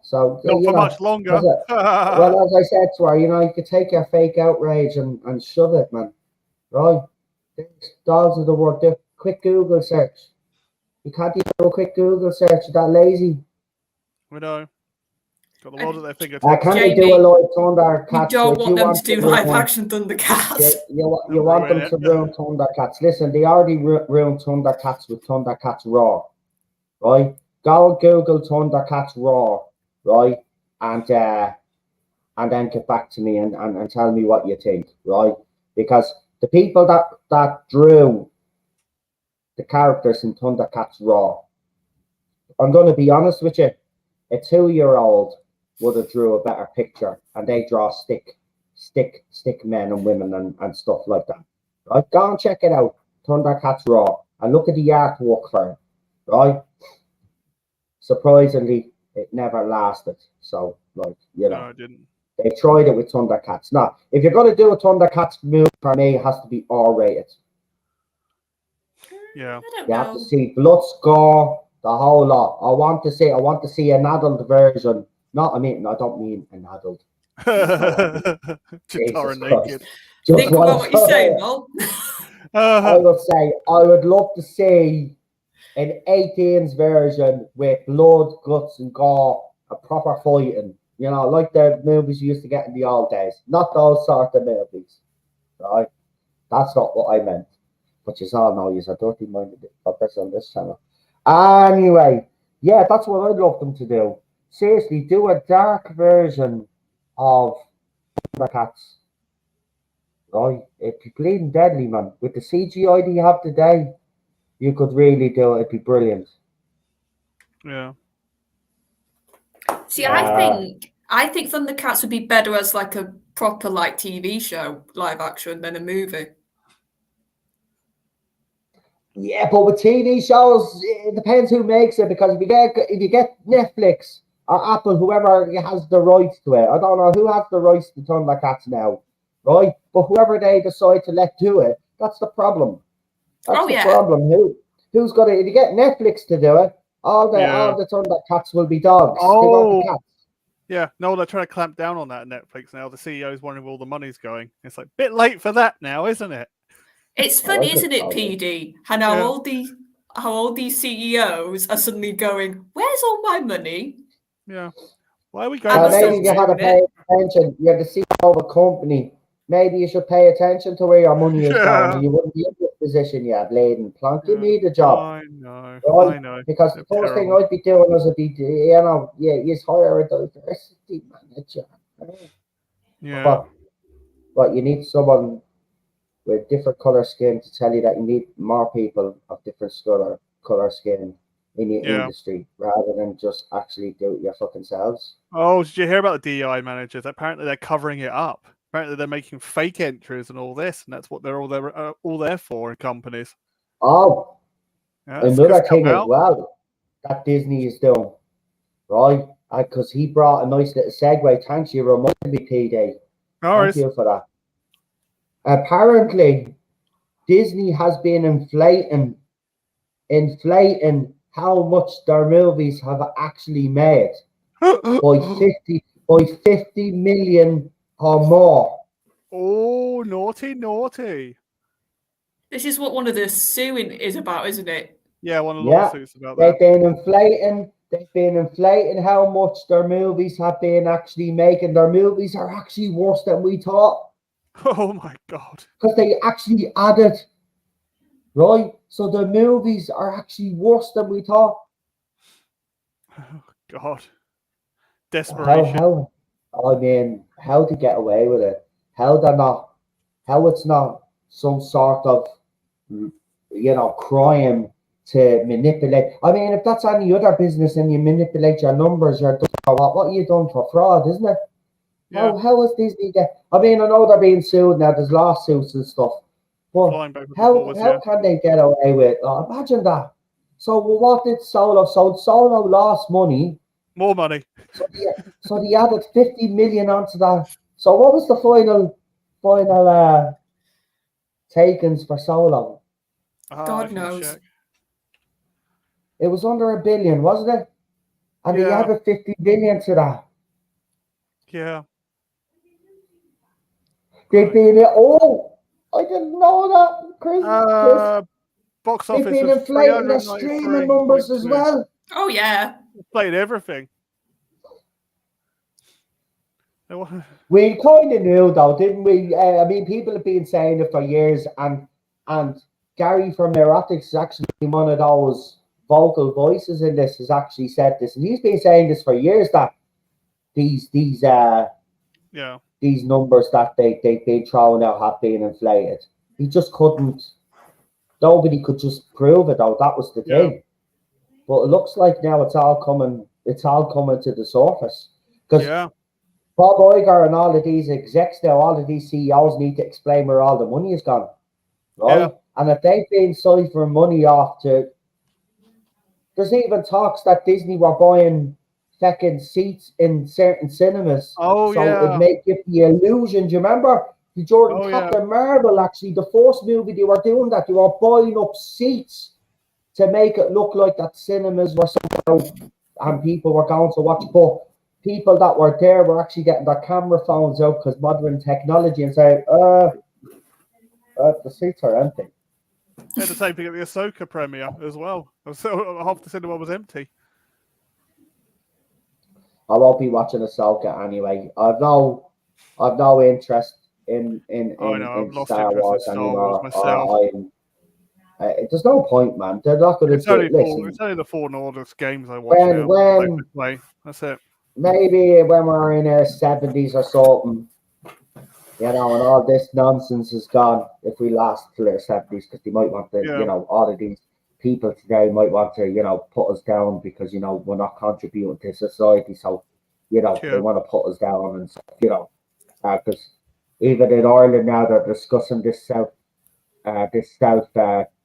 so not for much longer. Well, as I said to her, you could take your fake outrage and shove it, man. Right? There's Dolls of the World. Do a quick Google search. You can't even do a quick Google search. You're that lazy. We know. Got the world at their fingertips. Can they do a live Thundercats? You don't want them to do live action Thundercats. You want them to ruin Thundercats. Listen, they already ruined Thundercats with Thundercats Raw, right? Go Google Thundercats Raw, right? And then get back to me and tell me what you think, right? Because the people that drew the characters in Thundercats Raw, I'm going to be honest with you, a 2-year-old would have drew a better picture, and they draw stick men and women and stuff like that. Right? Go and check it out, Thundercats Raw, and look at the artwork for it. Right? Surprisingly, it never lasted. So, no, it didn't. They tried it with Thundercats. Now, if you're going to do a Thundercats movie, for me, it has to be R-rated. Yeah. You have to see blood, gore, the whole lot. I want to see an adult version. I don't mean an adult. Chitara naked. Think about what you're saying, Mol. I would say I would love to see an 18s version with blood, guts, and gore, a proper fighting. Like the movies you used to get in the old days. Not those sort of movies. Right? That's not what I meant. But you all know you're a dirty-minded fuckers on this channel. Anyway, yeah, that's what I'd love them to do. Seriously, do a dark version of Thundercats. Right? It'd be bleeding deadly, man. With the CGI that you have today, you could really do it. It'd be brilliant. Yeah. See, I think Thundercats would be better as like a proper TV show, live action, than a movie. Yeah, but with TV shows, it depends who makes it, because if you get Netflix or Apple, whoever has the rights to it, I don't know who has the rights to Thundercats now, right? But whoever they decide to let do it, that's the problem. That's the problem. Who's got it? If you get Netflix to do it, all the Thundercats will be dogs. Oh. They won't be cats. Yeah, no, they're trying to clamp down on that at Netflix now. The CEO is wondering where all the money's going. It's like a bit late for that now, isn't it? It's funny, isn't it, PD? And how all these CEOs are suddenly going, "Where's all my money?" Yeah. Why are we going? Maybe you had to pay attention. You're the CEO of a company. Maybe you should pay attention to where your money is going. You wouldn't be in this position yet, Bladen. Plonk, you need a job. I know. Right? I know. Because the first thing I'd be doing is you hire a diversity manager. Yeah. But you need someone with different color skin to tell you that you need more people of different color skin in your industry, rather than just actually do it your fucking selves. Oh, did you hear about the DEI managers? Apparently they're covering it up. Apparently they're making fake entries and all this, and that's what they're all there for in companies. Oh, another thing as well that Disney is doing. right? Because he brought a nice little segue. Thanks, you reminded me, PD. Thank you for that. Apparently, Disney has been inflating how much their movies have actually made by 50 million or more. Oh, naughty. This is what one of the suing is about, isn't it? Yeah, one of the lawsuits about that. They've been inflating how much their movies have been actually making. Their movies are actually worse than we thought. Oh my God. Because they actually added, right? So the movies are actually worse than we thought. Oh God. Desperation. How to get away with it? How it's not some sort of, crime to manipulate. I mean, if that's any other business and you manipulate your numbers, what are you done for fraud, isn't it? Yeah. How is Disney I know they're being sued now, there's lawsuits and stuff. But how can they get away with it? Imagine that. So what did Solo? So Solo lost money. More money. So they added 50 million onto that. So what was the final takings for Solo? God knows. Check. It was under $1 billion, wasn't it? And they added 50 billion to that. Yeah. They've been I didn't know that, Chris. Box office. They've been inflating their streaming numbers as well. Oh yeah. Played everything. We kind of knew though, didn't we? I mean, people have been saying it for years, and Gary from Neurotics is actually one of those vocal voices in this. Has actually said this, and he's been saying this for years that these numbers that they've been throwing out have been inflated. He just couldn't. Nobody could just prove it though. That was the thing. But it looks like now it's all coming to the surface. Because Bob Iger and all of these execs now, all of these CEOs need to explain where all the money is gone. Right? Yeah. And if they've been siphoning money off there's even talks that Disney were buying second seats in certain cinemas. So it may give the illusion. Do you remember the Captain Marvel? Actually, the first movie they were doing that, they were buying up seats to make it look like that cinemas were somehow and people were going to watch. But people that were there were actually getting their camera phones out because modern technology and saying, the seats are empty. They had the same thing at the Ahsoka premiere as well. So half the cinema was empty. I won't be watching Ahsoka anyway. I've no interest in Star Wars anymore. There's no point, man. They're not going to do it. It's only the Fallen Orders games I watch now. That's it. Maybe when we're in our 70s or something, and all this nonsense is gone. If we last till our 70s, because they might want to, all of these people today might want to, put us down because, we're not contributing to society. So, they want to put us down and stuff, because even in Ireland now they're discussing this self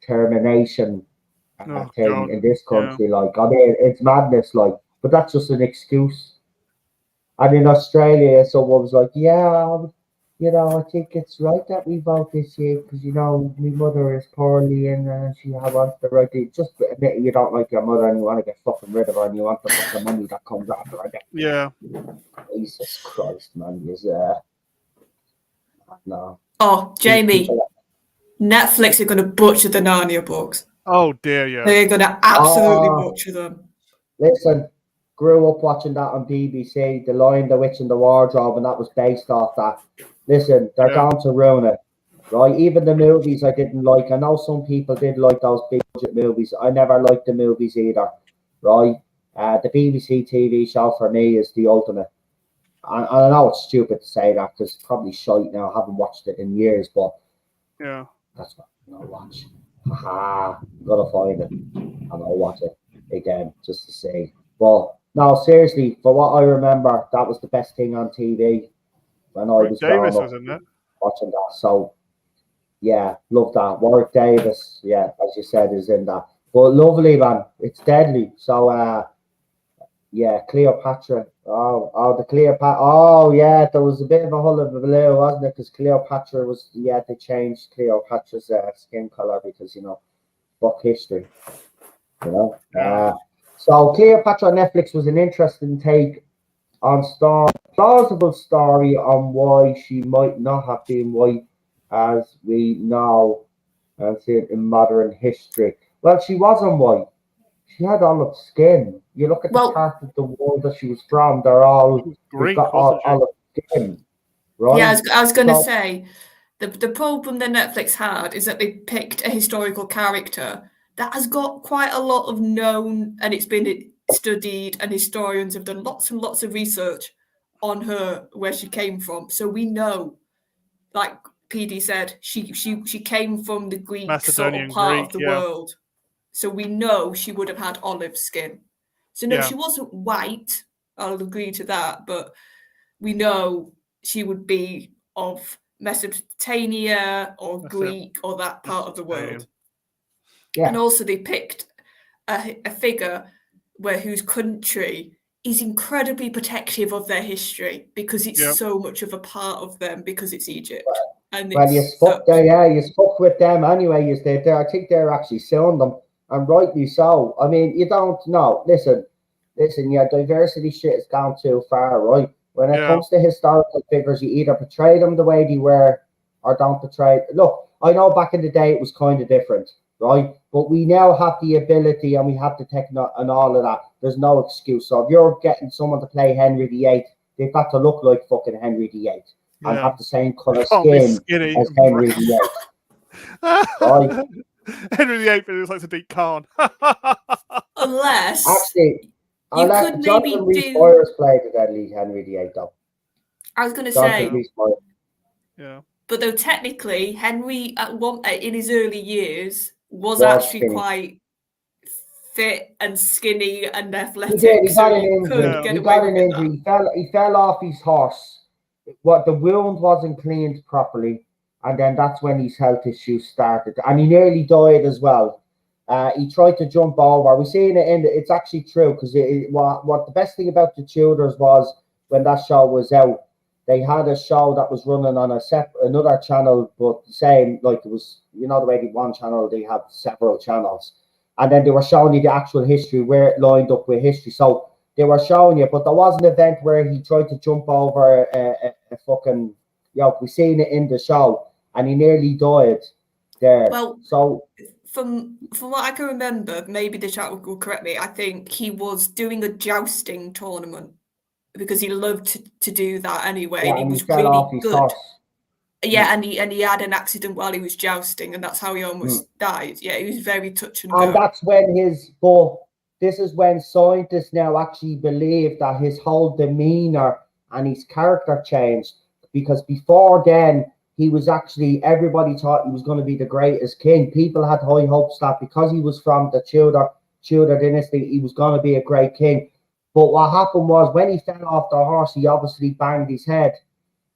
termination thing in this country. Yeah. Like, I mean, it's madness, but that's just an excuse. And in Australia, someone was like, I think it's right that we vote this year because, my mother is poorly and she wants the right to just admit you don't like your mother and you want to get fucking rid of her and you want the fucking money that comes after her. Yeah. Jesus Christ, man. No. Oh, Jamie, Netflix are going to butcher the Narnia books. Oh, dear, yeah. They're going to absolutely butcher them. Listen. Grew up watching that on BBC, The Lion, the Witch and the Wardrobe, and that was based off that. Listen, they're going to ruin it, right? Even the movies I didn't like. I know some people did like those big budget movies. I never liked the movies either, right? The BBC TV show for me is the ultimate. And I know it's stupid to say that because it's probably shite now. I haven't watched it in years, but that's what I'll watch. Gotta find it and I'll watch it again just to see. But no, seriously, for what I remember, that was the best thing on TV when I was growing up watching that. So, yeah, love that. Warwick Davis, as you said, is in that. But lovely, man. It's deadly. So, Yeah, Cleopatra. Oh, the Cleopatra. Oh, yeah, there was a bit of a hullabaloo, wasn't it? Because Cleopatra was, they changed Cleopatra's skin color because, fuck history, So Cleopatra on Netflix was an interesting take on plausible story on why she might not have been white as we know and see it in modern history. Well, she wasn't white. She had olive skin. You look at the part of the world that she was from, they've got olive skin, right? Yeah, I was going to say, the problem that Netflix had is that they picked a historical character that has got quite a lot of known, and it's been studied, and historians have done lots and lots of research on her, where she came from. So we know, like PD said, she came from the Greek Macedonian sort of part Greek, of the world. So we know she would have had olive skin. So no, she wasn't white. I'll agree to that, but we know she would be of Mesopotamia or Greek or that part of the world. Yeah. And also they picked a figure whose country is incredibly protective of their history because it's so much of a part of them because it's Egypt. Well, you spoke there, you spoke with them anyway. You stayed there. I think they're actually suing them, and rightly so. I mean, you don't know. Listen, yeah, diversity shit has gone too far, right? When it comes to historical figures, you either portray them the way they were or don't portray. Look, I know back in the day it was kind of different, right? But we now have the ability and we have the technology and all of that. There's no excuse. So if you're getting someone to play Henry VIII, they've got to look like fucking Henry VIII and have the same colour skin as Henry VIII. Right? Henry VIII looks like Sadiq Khan. Unless actually, you could maybe Rhys Myers played the deadly Henry VIII though. I was going to say, but though technically Henry in his early years was actually skinny. Quite fit and skinny and athletic. He got an injury. He fell off his horse. The wound wasn't cleaned properly, and then that's when his health issues started, and he nearly died as well. He tried to jump over. We're seeing it it's actually true because what the best thing about the Tudors was when that show was out, they had a show that was running on another channel, but the same, like it was, the way they one channel, they have several channels. And then they were showing you the actual history, where it lined up with history. So they were showing you, but there was an event where he tried to jump over a fucking, we seen it in the show, and he nearly died there. Well, from what I can remember, maybe the chat will correct me, I think he was doing a jousting tournament because he loved to do that anyway. Yeah, and he was really good. Horse. Yeah, and he had an accident while he was jousting, and that's how he almost died. Yeah, he was very touch and go. And that's when this is when scientists now actually believe that his whole demeanor and his character changed, because before then he was actually, everybody thought he was going to be the greatest king. People had high hopes that because he was from the Tudor dynasty, he was going to be a great king. But what happened was when he fell off the horse, he obviously banged his head.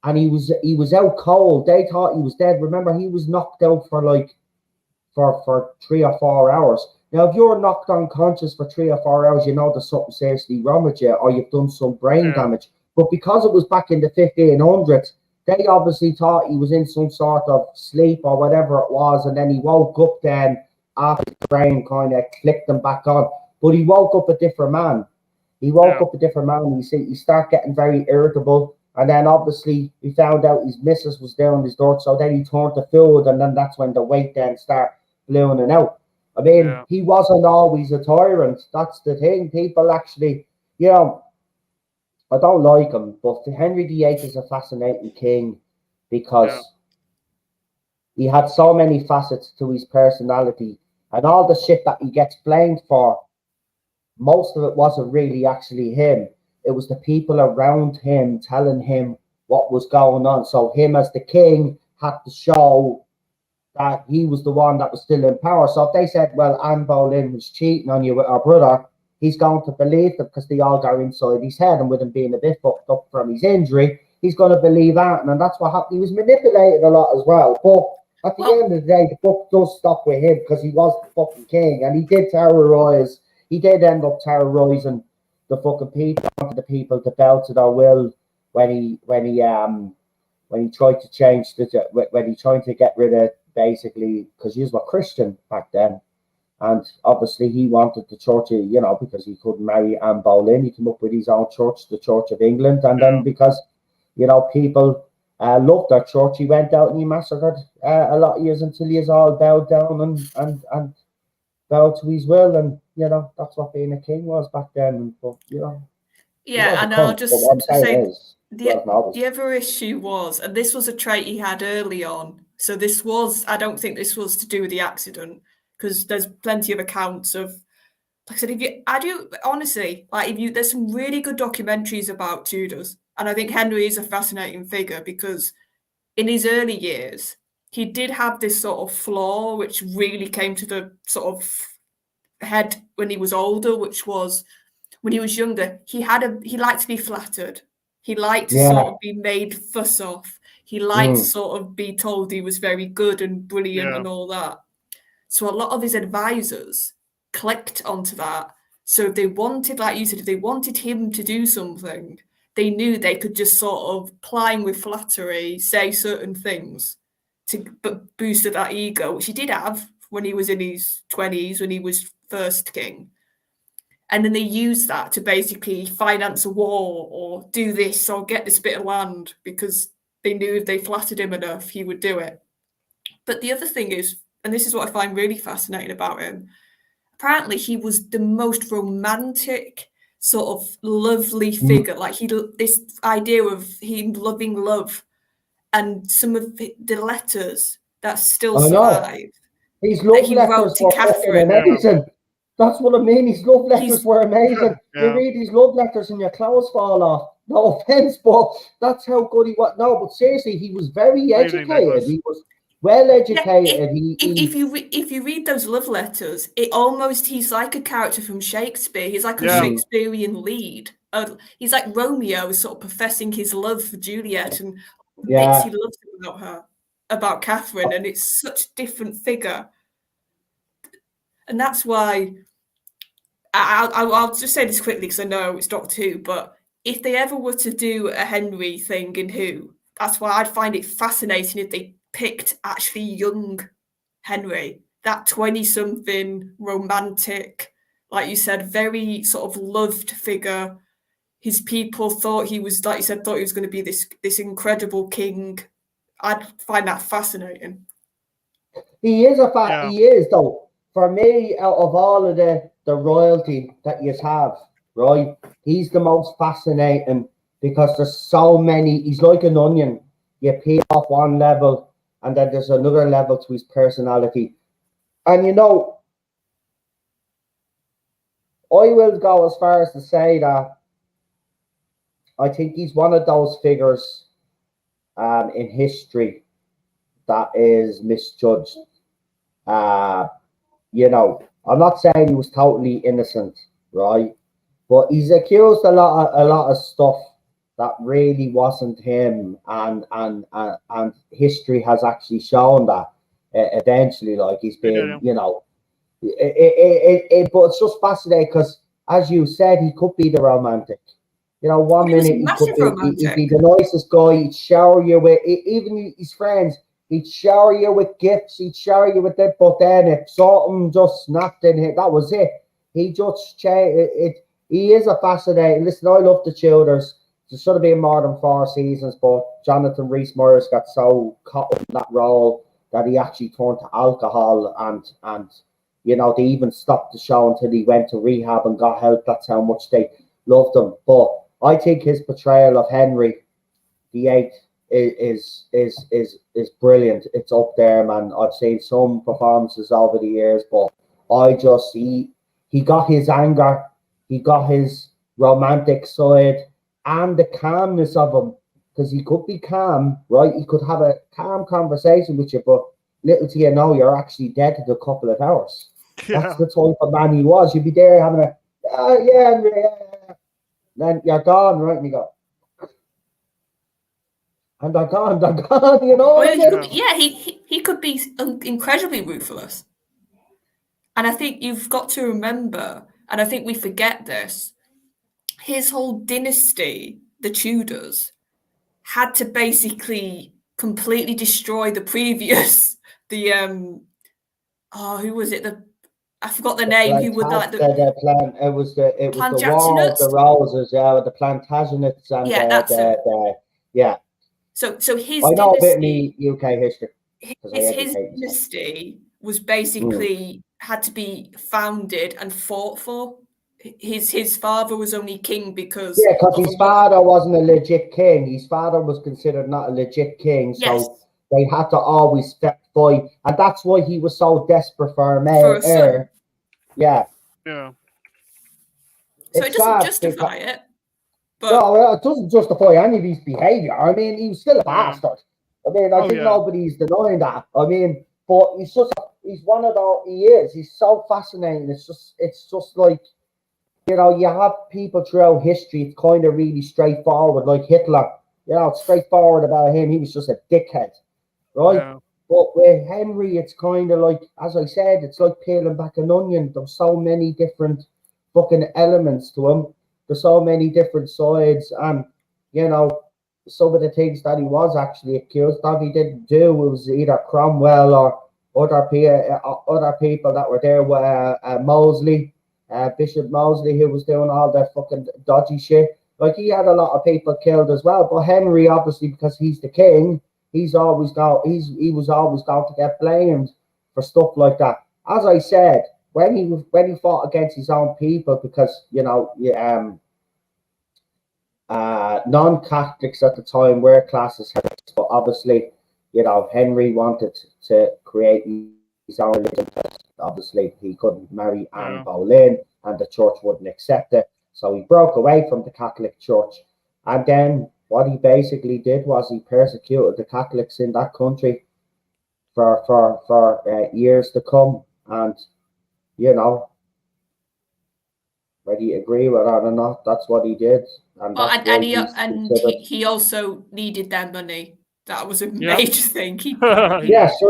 And he was out cold. They thought he was dead. Remember, he was knocked out for 3 or 4 hours. Now, if you're knocked unconscious for 3 or 4 hours, you know there's something seriously wrong with you, or you've done some brain damage. But because it was back in the 1500s, they obviously thought he was in some sort of sleep or whatever it was, and then he woke up then after the brain kind of clicked him back on. But he woke up a different man. He started getting very irritable. And then obviously he found out his missus was down his door, so then he turned to food, and then that's when the weight then started ballooning out. I mean, he wasn't always a tyrant. That's the thing. People actually, I don't like him, but Henry VIII is a fascinating king because he had so many facets to his personality, and all the shit that he gets blamed for, most of it wasn't really actually him. It was the people around him telling him what was going on. So him as the king had to show that he was the one that was still in power. So if they said, well, Anne Boleyn was cheating on you with her brother, he's going to believe them because they all go inside his head, and with him being a bit fucked up from his injury, he's going to believe that. And that's what happened. He was manipulated a lot as well. But at the end of the day, the book does stop with him because he was the fucking king, and he did terrorize. He did end up terrorizing the fucking people wanted the people to bow to their will when he tried to change when he tried to get rid of basically because he was a Christian back then, and obviously he wanted the church, because he couldn't marry Anne Boleyn, he came up with his own church, the Church of England, and then because people loved their church, he went out and he massacred a lot of years until he is all bowed down and bowed to his will, and that's what being a king was back then. But yeah, and I'll just say the other issue was, and this was a trait he had early on. So I don't think this was to do with the accident, because there's plenty of accounts of, like I said, there's some really good documentaries about Tudors, and I think Henry is a fascinating figure because in his early years, he did have this sort of flaw, which really came to the sort of head when he was older, which was when he was younger, he liked to be flattered. He liked to sort of be made fuss off. He liked to sort of be told he was very good and brilliant and all that. So a lot of his advisors clicked onto that. So if they wanted, like you said, if they wanted him to do something, they knew they could just sort of ply him with flattery, say certain things to boost that ego, which he did have when he was in his 20s, when he was first king. And then they used that to basically finance a war or do this or get this bit of land because they knew if they flattered him enough, he would do it. But the other thing is, and this is what I find really fascinating about him, apparently he was the most romantic, sort of lovely figure. Like this idea of him loving love, and some of the letters that still survive. His love letters were fucking amazing. That's what I mean. His love letters were amazing. You read his love letters and your clothes fall off. No offense, but that's how good he was. No, but seriously, he was very educated. He was well educated. If you read those love letters, he's like a character from Shakespeare. He's like a Shakespearean lead. He's like Romeo, sort of professing his love for Juliet and bits he loves about her, about Catherine, and it's such a different figure. And that's why I'll just say this quickly because I know it's Doctor Who, but if they ever were to do a Henry thing in Who, that's why I'd find it fascinating if they picked actually young Henry, that 20-something romantic, like you said, very sort of loved figure. His people thought he was, like you said, thought he was going to be this incredible king. I'd find that fascinating. He is he is though. For me, out of all of the royalty that you have, right, he's the most fascinating because there's so many. He's like an onion. You peel off one level, and then there's another level to his personality. And I will go as far as to say that I think he's one of those figures in history that is misjudged. I'm not saying he was totally innocent, right? But he's accused a lot of stuff that really wasn't him, and history has actually shown that eventually, like he's been, but it's just fascinating because, as you said, he could be the romantic. 1 minute he'd be the nicest guy. He'd shower you with even his friends. He'd shower you with gifts. He'd shower you with that. But then if something just snapped in him, that was it. He just changed. He is a fascinating. Listen, I love the Tudors. There should have been more than 4 seasons, but Jonathan Rhys-Meyers got so caught up in that role that he actually turned to alcohol, and they even stopped the show until he went to rehab and got help. That's how much they loved him. But I think his portrayal of Henry VIII is brilliant. It's up there, man. I've seen some performances over the years, but he got his anger, he got his romantic side, and the calmness of him, because he could be calm, right? He could have a calm conversation with you, but little do you know, you're actually dead in a couple of hours. That's the type of man he was. You'd be there having yeah. Then you're gone, right? And you go, and they're gone, he could be incredibly ruthless. And I think you've got to remember, and I think we forget this, his whole dynasty, the Tudors, had to basically completely destroy the previous, who was it? I forgot the name. Who were like the plan? It was the War of the Roses, with the Plantagenets and that's it. So his I know dynasty, a bit of me UK history. His dynasty was basically had to be founded and fought for. His father was only king because his father wasn't a legit king. His father was considered not a legit king, so they had to always fight, and that's why he was so desperate for a male heir. Yeah. So it doesn't justify it. But no, it doesn't justify any of his behavior. I mean, he was still a bastard. I mean, I think nobody's denying that. I mean, but he's one of those. He is. He's so fascinating. It's just like, you know, you have people throughout history. It's kind of really straightforward, like Hitler. You know, it's straightforward about him. He was just a dickhead, right? Yeah. But with Henry, it's kind of like, as I said, it's like peeling back an onion. There's so many different fucking elements to him. There's so many different sides, and you know, some of the things that he was actually accused of, he didn't do. It was either Cromwell or other people that were there. Mosley, Bishop Mosley, who was doing all that fucking dodgy shit. Like, he had a lot of people killed as well. But Henry, obviously, because he's the king, he was always going to get blamed for stuff like that. As I said, when he fought against his own people, because, you know, non-Catholics at the time were classed as heretics, but obviously, you know, Henry wanted to create his own religion. Obviously, he couldn't marry Anne Boleyn, and the church wouldn't accept it, so he broke away from the Catholic Church. And then what he basically did was he persecuted the Catholics in that country for years to come. And, you know, whether you agree with that or not, that's what he did. And he also needed their money. That was a major thing. So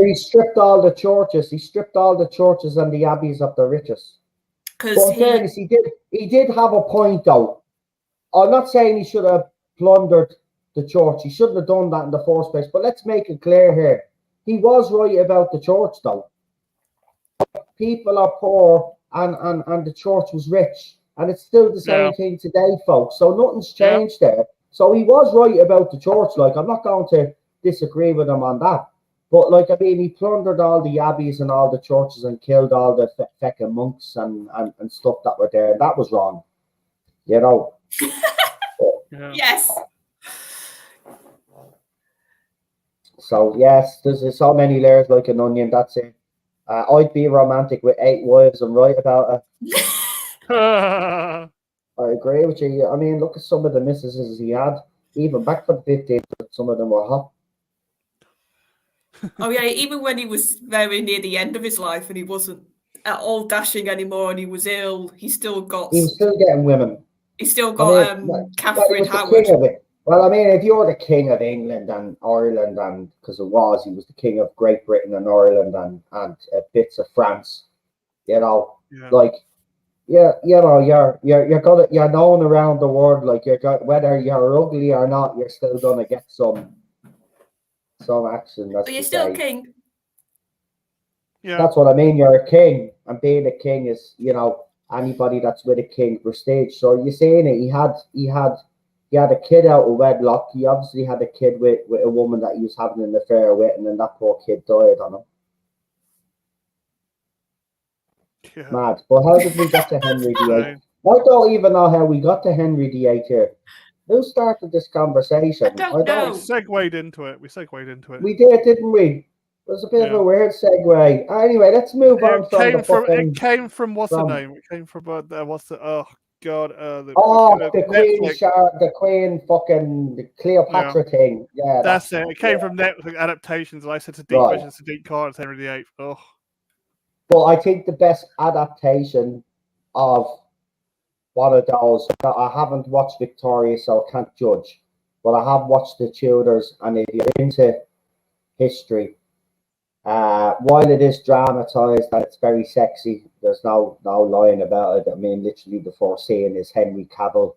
he stripped all the churches. He stripped all the churches and the abbeys of the riches. But in fairness, he did have a point, though. I'm not saying he should have plundered the church. He shouldn't have done that in the first place. But let's make it clear here. He was right about the church, though. People are poor, and the church was rich. And it's still the same thing today, folks. So nothing's changed there. So he was right about the church. Like, I'm not going to disagree with him on that. But, like, I mean, he plundered all the abbeys and all the churches and killed all the feckin' monks and stuff that were there. That was wrong. You know? Yes. So, yes, there's so many layers like an onion. That's it. I'd be romantic with 8 wives and write about it. I agree with you. I mean, look at some of the mistresses he had. Even back from the 50s, some of them were hot. Oh, yeah, even when he was very near the end of his life and he wasn't at all dashing anymore and he was ill, he was still getting women. He still got Catherine Howard. Well, I mean, if you're the king of England and Ireland, and because he was the king of Great Britain and Ireland and bits of France, you know, like, you know, you're known around the world. Like, whether you're ugly or not, you're still gonna get some action. But you're still king. Yeah, that's what I mean. You're a king, and being a king is, you know, anybody that's with a king prestige. So you're saying it. He had a kid out of wedlock. He obviously had a kid with a woman that he was having an affair with, and then that poor kid died on him. Yeah. Mad. But how did we get to Henry VIII? I don't even know how we got to Henry VIII here. Who started this conversation? I don't know. We segued into it. We did, didn't we? It was a bit of a weird segue. Anyway, let's move on from the fucking... It came from what's the name? It came from what's the... Oh, God. The Queen fucking the Cleopatra thing. Yeah, that's it. It came from Netflix adaptations. I said Sadiq Khan's Henry VIII. Oh. But I think the best adaptation of one of those, I haven't watched Victoria, so I can't judge, but I have watched the Tudors, and if you're into history, while it is dramatized and it's very sexy, there's no lying about it. I mean, literally the first scene is Henry Cavill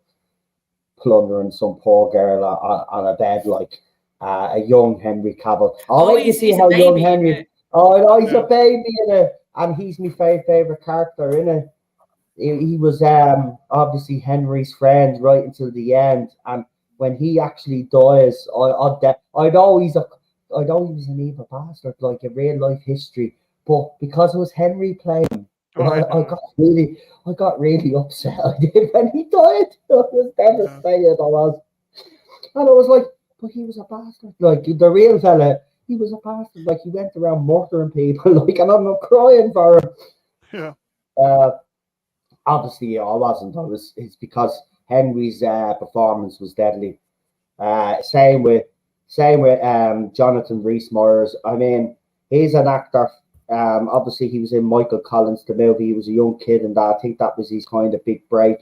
plundering some poor girl on a bed like a young Henry Cavill. Oh, wait, you see how young Henry. Oh, no, he's a baby in it, and he's my favorite character in it. He was obviously Henry's friend right until the end, and when he actually dies, I know he was an evil bastard, like in real life history, but because it was Henry playing, I got really upset. I did when he died. I was devastated. And I was like, but he was a bastard. Like the real fella, he was a bastard. Like he went around murdering people. Like, and I'm crying for him. Yeah. Obviously, I wasn't. It's because Henry's performance was deadly. Same with Jonathan Rhys-Meyers. I mean, he's an actor. Obviously, he was in Michael Collins, the movie. He was a young kid, and I think that was his kind of big break.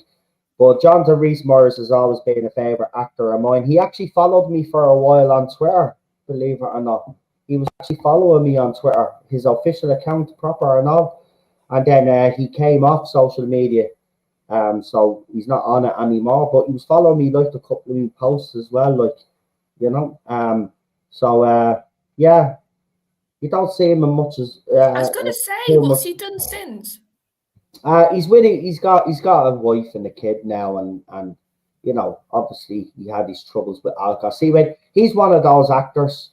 But Jonathan Rhys-Meyers has always been a favorite actor of mine. He actually followed me for a while on Twitter, believe it or not. He was actually following me on Twitter, his official account, proper and all. And then he came off social media. So he's not on it anymore. But he was following me, liked a couple of new posts as well, like, you know. Yeah. You don't see him as much as. I was going to say, what's he done since? He's winning. He's got a wife and a kid now, and you know, obviously he had his troubles with alcohol. See, when he's one of those actors,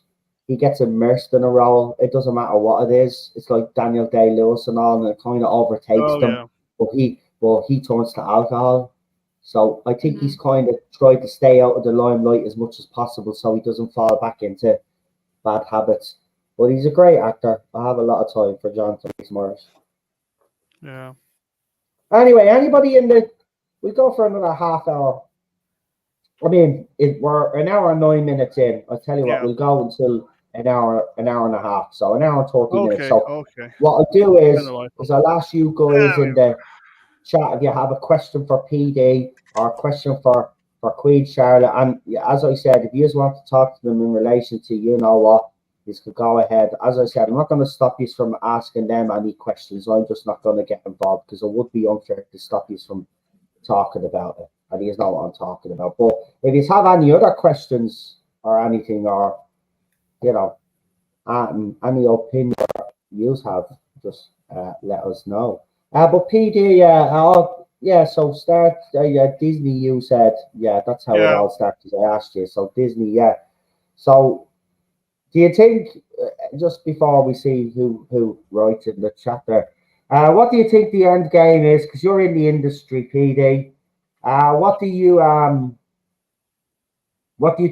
he gets immersed in a role. It doesn't matter what it is. It's like Daniel Day-Lewis and all, and it kind of overtakes them. Yeah. But he turns to alcohol. So I think he's kind of tried to stay out of the limelight as much as possible, so he doesn't fall back into bad habits. But he's a great actor. I have a lot of time for Jonathan Rhys-Meyers. Yeah. Anyway, anybody we go for another half hour. I mean, we're an hour and 9 minutes in. I'll tell you what, we'll go until an hour and a half. So an hour and 30 minutes. So what I'll do is I'll ask you guys in the chat if you have a question for PD or a question for Queen Charlotte. And as I said, if you just want to talk to them in relation to you know what, you could go ahead. As I said, I'm not going to stop you from asking them any questions. I'm just not going to get involved because it would be unfair to stop you from talking about it. And you know what I'm talking about. But if you have any other questions or anything, or you know, any opinion you have, just let us know. But PD, so start. Disney, you said, that's how it all started. I asked you. So Disney, So do you think, just before we see who writes in the chat there, what do you think the end game is? Because you're in the industry, PD. What do you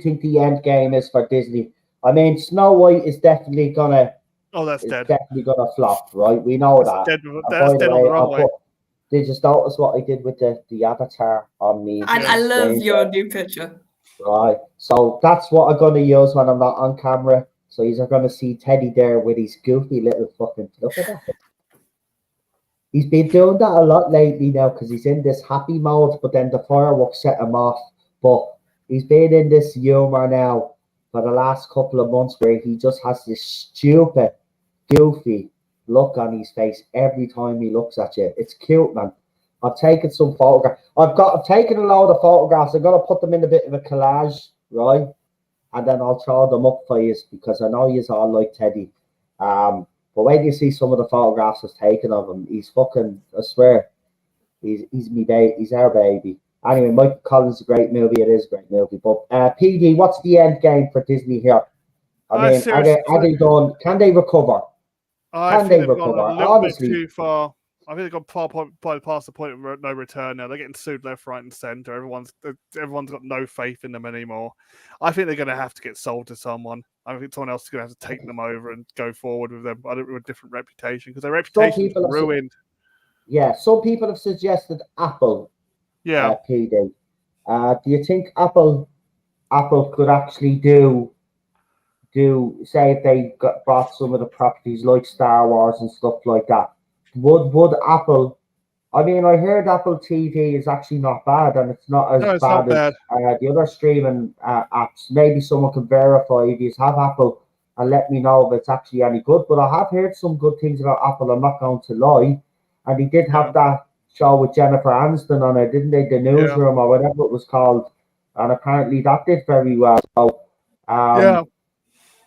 think the end game is for Disney? I mean, Snow White is definitely gonna. Oh, that's dead. Definitely gonna flop, right? We know that. That's dead on the runway. Did you notice what I did with the avatar on me? I love your new picture. Right. So that's what I'm gonna use when I'm not on camera. So you're gonna see Teddy there with his goofy little fucking look at that. He's been doing that a lot lately now because he's in this happy mode, but then the fireworks set him off. But he's been in this humor now for the last couple of months where he just has this stupid, goofy look on his face every time he looks at you. It's cute, man. I've taken some photographs. I've taken a load of photographs. I'm gonna put them in a bit of a collage, right? And then I'll throw them up for you because I know you all like Teddy. But when you see some of the photographs I've taken of him, he's fucking, I swear, he's me baby, he's our baby. Anyway, Michael Collins is a great movie. It is a great movie. But PD, what's the end game for Disney here? I mean, are they done? Can they recover? Can they recover? A little bit too far. I think they've gone past the point of no return now. They're getting sued left, right, and centre. Everyone's got no faith in them anymore. I think they're going to have to get sold to someone. I think someone else is going to have to take them over and go forward with them with a different reputation because their reputation is ruined. Some people have suggested Apple. PD. Do you think Apple could actually do say if they bought some of the properties like Star Wars and stuff like that? Would Apple? I mean, I heard Apple TV is actually not bad, and it's not as bad as the other streaming apps. Maybe someone can verify if you have Apple and let me know if it's actually any good. But I have heard some good things about Apple. I'm not going to lie. And he did have that show with Jennifer Aniston on it, didn't they? The Newsroom or whatever it was called. and apparently that did very well. So, Yeah.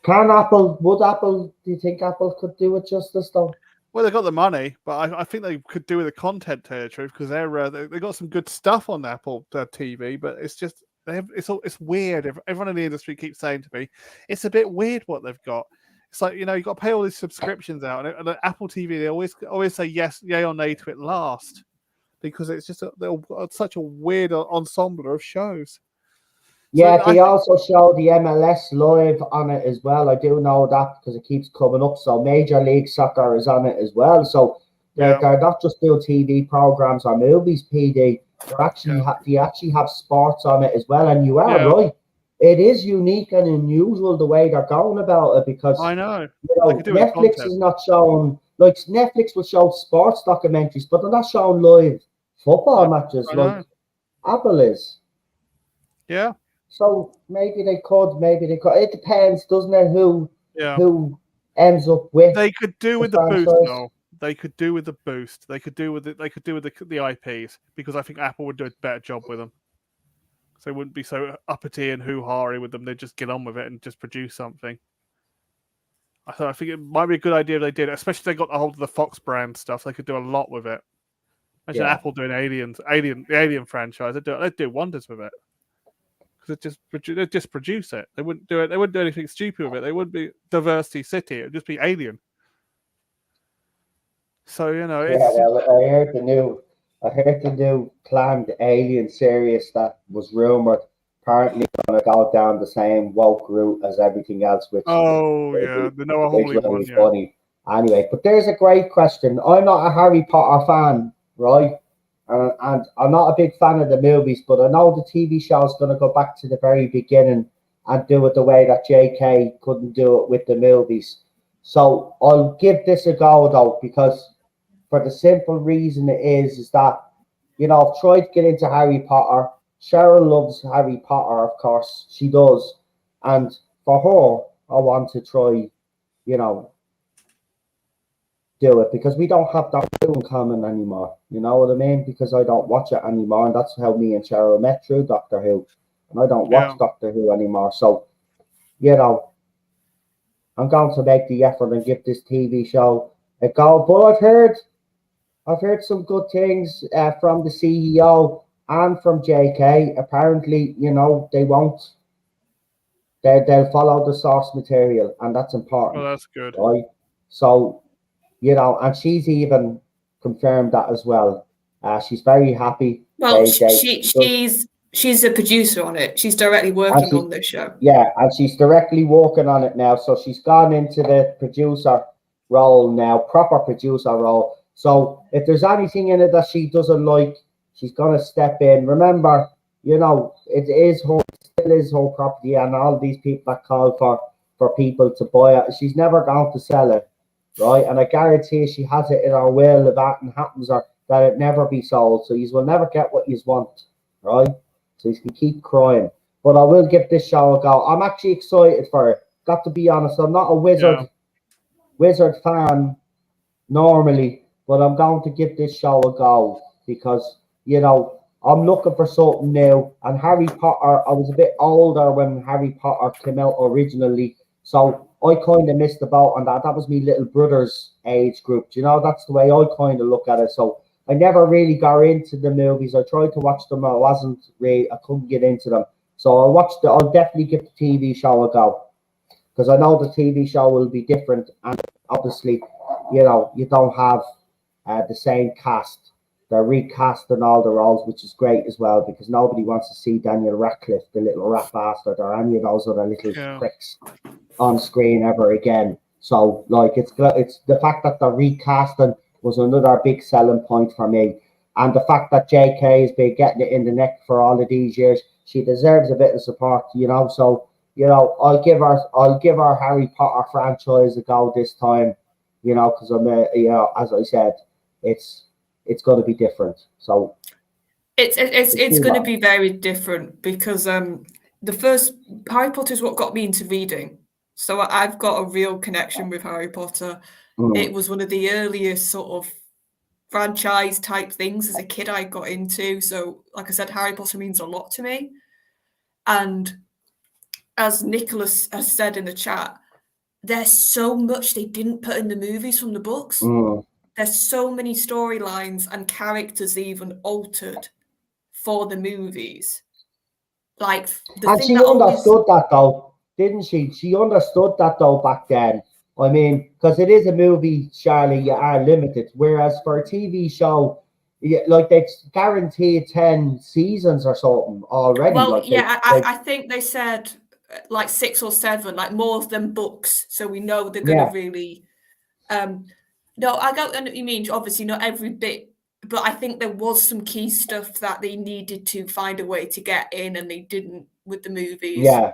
would Apple, do you think Apple could do it justice though? Well, they've got the money, but I think they could do with the content, to tell you the truth, because they got some good stuff on Apple TV, but it's just it's weird. Everyone in the industry keeps saying to me, it's a bit weird what they've got. It's like, you know, you got to pay all these subscriptions out, and Apple TV, they always say yes, yay or nay to it last, because it's just they're such a weird ensemble of shows. Yeah, so they also show the MLS Live on it as well. I do know that because it keeps coming up. So Major League Soccer is on it as well. So they're not just doing TV programs or movies, PD. They're actually they actually have sports on it as well. And you are right. It is unique and unusual the way they're going about it, because I know, Netflix is not showing, like Netflix will show sports documentaries, but they're not showing live football matches like Apple is. Yeah. So maybe they could. It depends, doesn't it? Who ends up with? They could do with the boost, though. They could do with the boost. They could do with the IPs, because I think Apple would do a better job with them. So they wouldn't be so uppity and hoo-ha-y with them. They'd just get on with it and just produce something. I think it might be a good idea if they did, especially if they got a hold of the Fox brand stuff. They could do a lot with it. Imagine Apple doing the Alien franchise. They'd do wonders with it. Because they'd just produce it. They wouldn't do it. They wouldn't do anything stupid with it. They wouldn't be Diversity City. It would just be Alien. So, you know, I heard the new planned Alien series that was rumored. Apparently, going to go down the same woke route as everything else. Which the Noah Hawley one. Funny. Anyway, but there's a great question. I'm not a Harry Potter fan, right? And I'm not a big fan of the movies, but I know the TV show is going to go back to the very beginning and do it the way that JK couldn't do it with the movies. So I'll give this a go, though, because for the simple reason is that, you know, I've tried to get into Harry Potter. Cheryl loves Harry Potter, of course. She does. And for her, I want to try, you know, do it, because we don't have that in common anymore. You know what I mean? Because I don't watch it anymore, and that's how me and Cheryl met, through Doctor Who. And I don't watch Doctor Who anymore. So, you know, I'm going to make the effort and give this TV show a go. But I've heard some good things from the CEO and from JK. Apparently, you know, they won't. They'll follow the source material, and that's important. Oh, that's good. Right? So, you know, and she's even confirmed that as well. She's very happy. Well, she's a producer on it. She's directly working on this show. Yeah, and she's directly working on it now. So she's gone into the producer role now, proper producer role. So if there's anything in it that she doesn't like, she's gonna step in. Remember, you know, it still is her property, and all these people that call for people to buy it, she's never going to sell it. Right, and I guarantee she has it in her will if that happens, or that it never be sold. So you will never get what you want, right? So you can keep crying. But I will give this show a go. I'm actually excited for it. Got to be honest, I'm not a wizard fan normally, but I'm going to give this show a go, because, you know, I'm looking for something new. And Harry Potter, I was a bit older when Harry Potter came out originally, so I kind of missed the boat on that. That was my little brother's age group. You know, that's the way I kind of look at it. So I never really got into the movies. I tried to watch them. I couldn't get into them. So I'll definitely give the TV show a go, because I know the TV show will be different. And obviously, you know, you don't have the same cast. They're recasting all the roles, which is great as well, because nobody wants to see Daniel Radcliffe, the little rat bastard, or any of those other little pricks on screen ever again. So, like, it's the fact that the recasting was another big selling point for me, and the fact that JK has been getting it in the neck for all of these years, she deserves a bit of support, you know. So, you know, I'll give her Harry Potter franchise a go this time, you know, because you know, as I said, it's going to be different. So it's going to be very different, because the first Harry Potter is what got me into reading. So I've got a real connection with Harry Potter. It was one of the earliest sort of franchise type things as a kid I got into. So, like I said, Harry Potter means a lot to me. And as Nicholas has said in the chat, there's so much they didn't put in the movies from the books. There's so many storylines and characters even altered for the movies. Like the and thing she that understood that though, didn't she? She understood that though back then. I mean, because it is a movie, Charlie, you are limited. Whereas for a TV show, like they guaranteed 10 seasons or something already. Well, like I think they said like 6 or 7, like more than books. So we know they're going to really. No, I get what you mean. Obviously, not every bit, but I think there was some key stuff that they needed to find a way to get in, and they didn't with the movies. Yeah.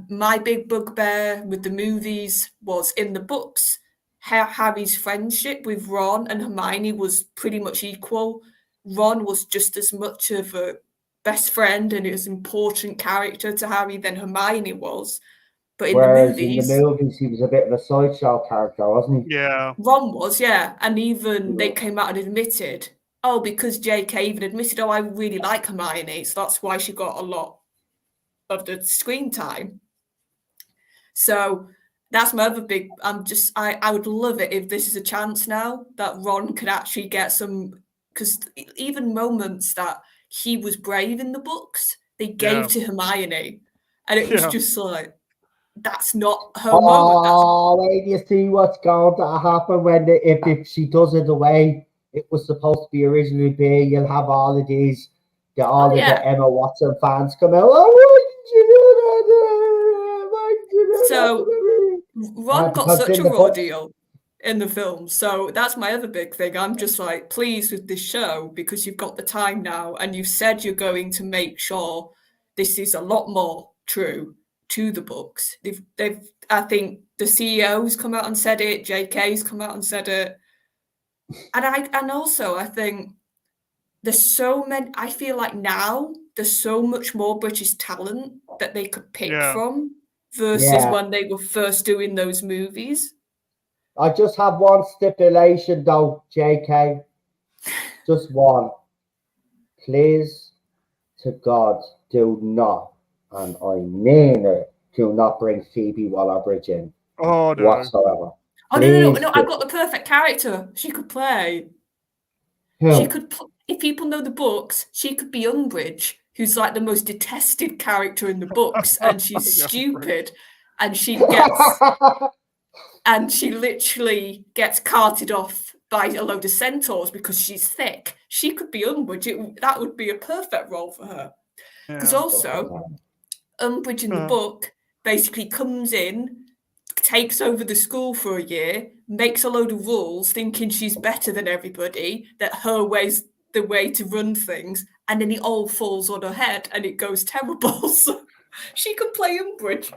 My big bugbear with the movies was in the books. Harry's friendship with Ron and Hermione was pretty much equal. Ron was just as much of a best friend and as important character to Harry than Hermione was. But in Whereas the movies, he was a bit of a sideshow character, wasn't he? Yeah. Ron was, yeah. And even they came out and admitted, because JK even admitted, I really like Hermione, so that's why she got a lot of the screen time. So that's my other big. I would love it if this is a chance now that Ron could actually get some, because even moments that he was brave in the books, they gave to Hermione, and it was just like, that's not her moment. Wait, you see what's going to happen when if she does it the way it was supposed to be originally be, you'll have all of these, the Emma Watson fans come out. Oh, why did you do that? Why did you do that? So Ron got such a raw deal in the film. So that's my other big thing. I'm just like pleased with this show because you've got the time now and you've said you're going to make sure this is a lot more true to the books. They've I think the CEO's come out and said it, JK's come out and said it. And also I think there's so many, I feel like now there's so much more British talent that they could pick from versus when they were first doing those movies. I just have one stipulation though, JK. Just one. Please, to God, do not, and I mean it, do not bring Phoebe Waller-Bridge in. Oh, no. Whatsoever. Oh, no, I've got the perfect character she could play. Who? She could, if people know the books, she could be Umbridge, who's like the most detested character in the books, and she's stupid, and she literally gets carted off by a load of centaurs because she's thick. She could be Umbridge. That would be a perfect role for her. Because also, Umbridge in the book basically comes in, takes over the school for a year, makes a load of rules, thinking she's better than everybody, that her way's the way to run things, and then it all falls on her head and it goes terrible. So she could play Umbridge.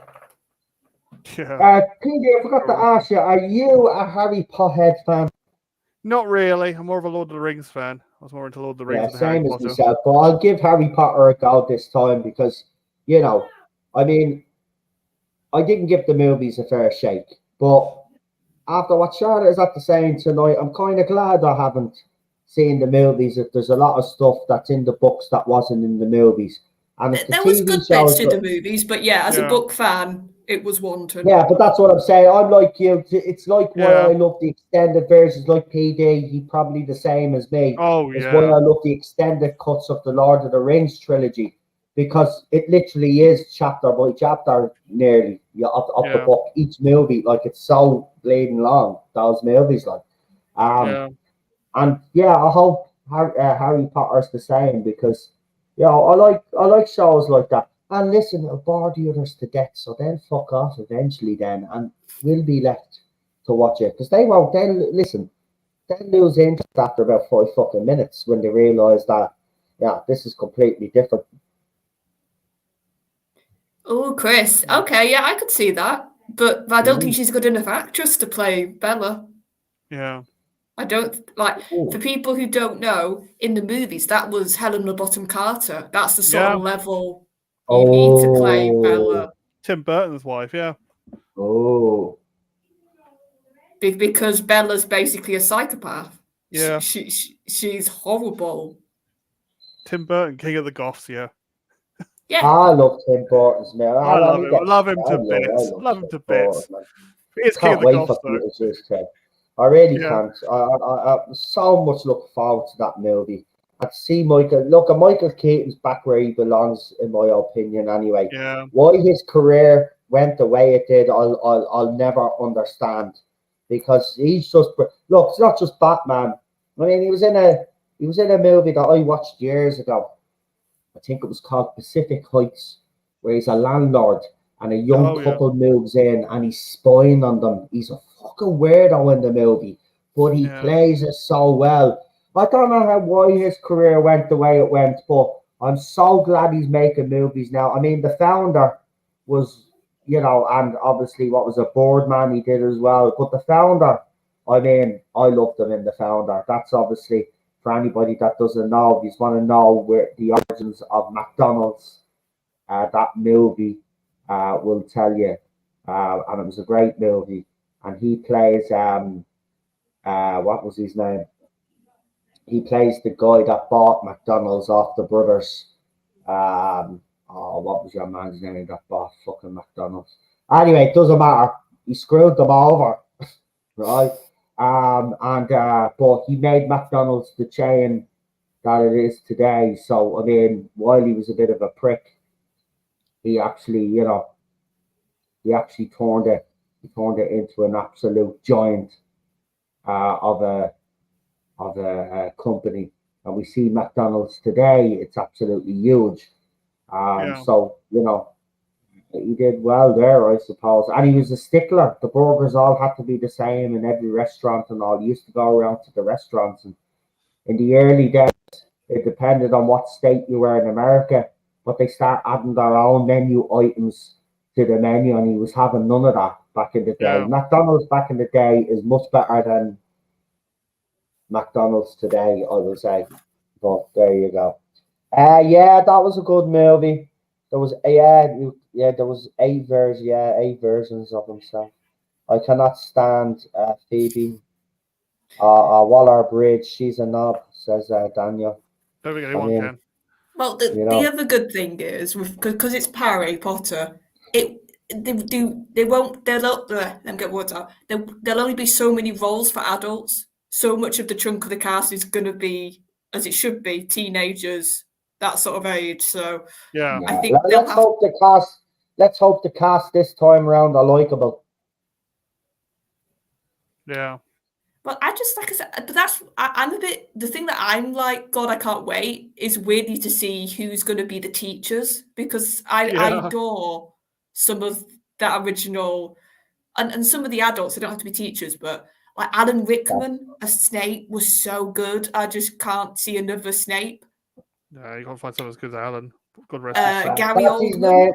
PD, I forgot to ask you, are you a Harry Potter fan? Not really. I'm more of a Lord of the Rings fan. I was more into Lord of the Rings than Harry Potter. Myself, but I'll give Harry Potter a go this time because, I mean, I didn't give the movies a fair shake, but after what Charlotte is at the saying tonight, I'm kind of glad I haven't seen the movies. If there's a lot of stuff that's in the books that wasn't in the movies, and if there was good bits to the movies, but as a book fan, it was wanted. Yeah, but that's what I'm saying. I'm like you. It's like why I love the extended versions. Like PD, he's probably the same as me. Oh, it's why I love the extended cuts of the Lord of the Rings trilogy, because it literally is chapter by chapter nearly of the book. Each movie, like it's so bleeding long. Those movies, like, and I hope Harry Potter's the same because I like shows like that. And listen, it'll bore the others to death, so they'll fuck off eventually then, and we'll be left to watch it because they won't. They'll lose interest after about 5 fucking minutes when they realise that this is completely different. Oh, Chris. Okay, I could see that. But I don't think she's a good enough actress to play Bella. Yeah. I don't, for people who don't know, in the movies, that was Helena Bonham Carter. That's the sort of level you need to play Bella. Tim Burton's wife, Oh. Because Bella's basically a psychopath. Yeah. She's horrible. Tim Burton, King of the Goths, Yeah. I love Tim Burton's Mill. I love him. I love him to bits. Love him to bits. It's King of Can't the wait Goths, for though. Beetlejuice 2. I really Yeah. can't. I so much look forward to that movie. I'd see Michael. Look, Michael Keaton's back where he belongs, in my opinion. Anyway, Yeah. why his career went the way it did, I'll never understand. Because he's just look. It's not just Batman. I mean, he was in a movie that I watched years ago. I think it was called Pacific Heights, where he's a landlord and a young couple moves in and he's spying on them. He's a fucking weirdo in the movie, but he plays it so well. I don't know why his career went the way it went, but I'm so glad he's making movies now. I mean, The Founder was, and obviously what was a Boardman he did as well. But The Founder, I mean, I loved him in The Founder. That's obviously, for anybody that doesn't know, if you want to know where the origins of McDonald's, that movie will tell you. And it was a great movie. And he plays, what was his name? He plays the guy that bought McDonald's off the brothers. What was your man's name that bought fucking McDonald's? Anyway, it doesn't matter. He screwed them over, right? But he made McDonald's the chain that it is today. So I mean, while he was a bit of a prick, he actually, turned it into an absolute giant of a company. And we see McDonald's today; it's absolutely huge. So he did well there, I suppose. And he was a stickler. The burgers all had to be the same in every restaurant and all. He used to go around to the restaurants, and in the early days, it depended on what state you were in America, but they start adding their own menu items to the menu, and he was having none of that back in the day. Yeah. McDonald's back in the day is much better than McDonald's today, I would say. But there you go. Yeah, that was a good movie. There was there was 8 versions of himself. I cannot stand Phoebe. Waller-Bridge, she's a knob, says Daniel. Don't think anyone can. Well, the other good thing is, because it's Harry Potter, there'll only be so many roles for adults. So much of the chunk of the cast is going to be, as it should be, teenagers, that sort of age. So I think let's hope the cast this time around are likable. Yeah. But I just, like I said, but I'm a bit, the thing that I'm like, God, I can't wait, is weirdly to see who's going to be the teachers, because I adore some of that original, and some of the adults, they don't have to be teachers, but like Alan Rickman as Snape was so good. I just can't see another Snape. Yeah, you can't find someone as good as Alan. God rest his soul. Gary Oldman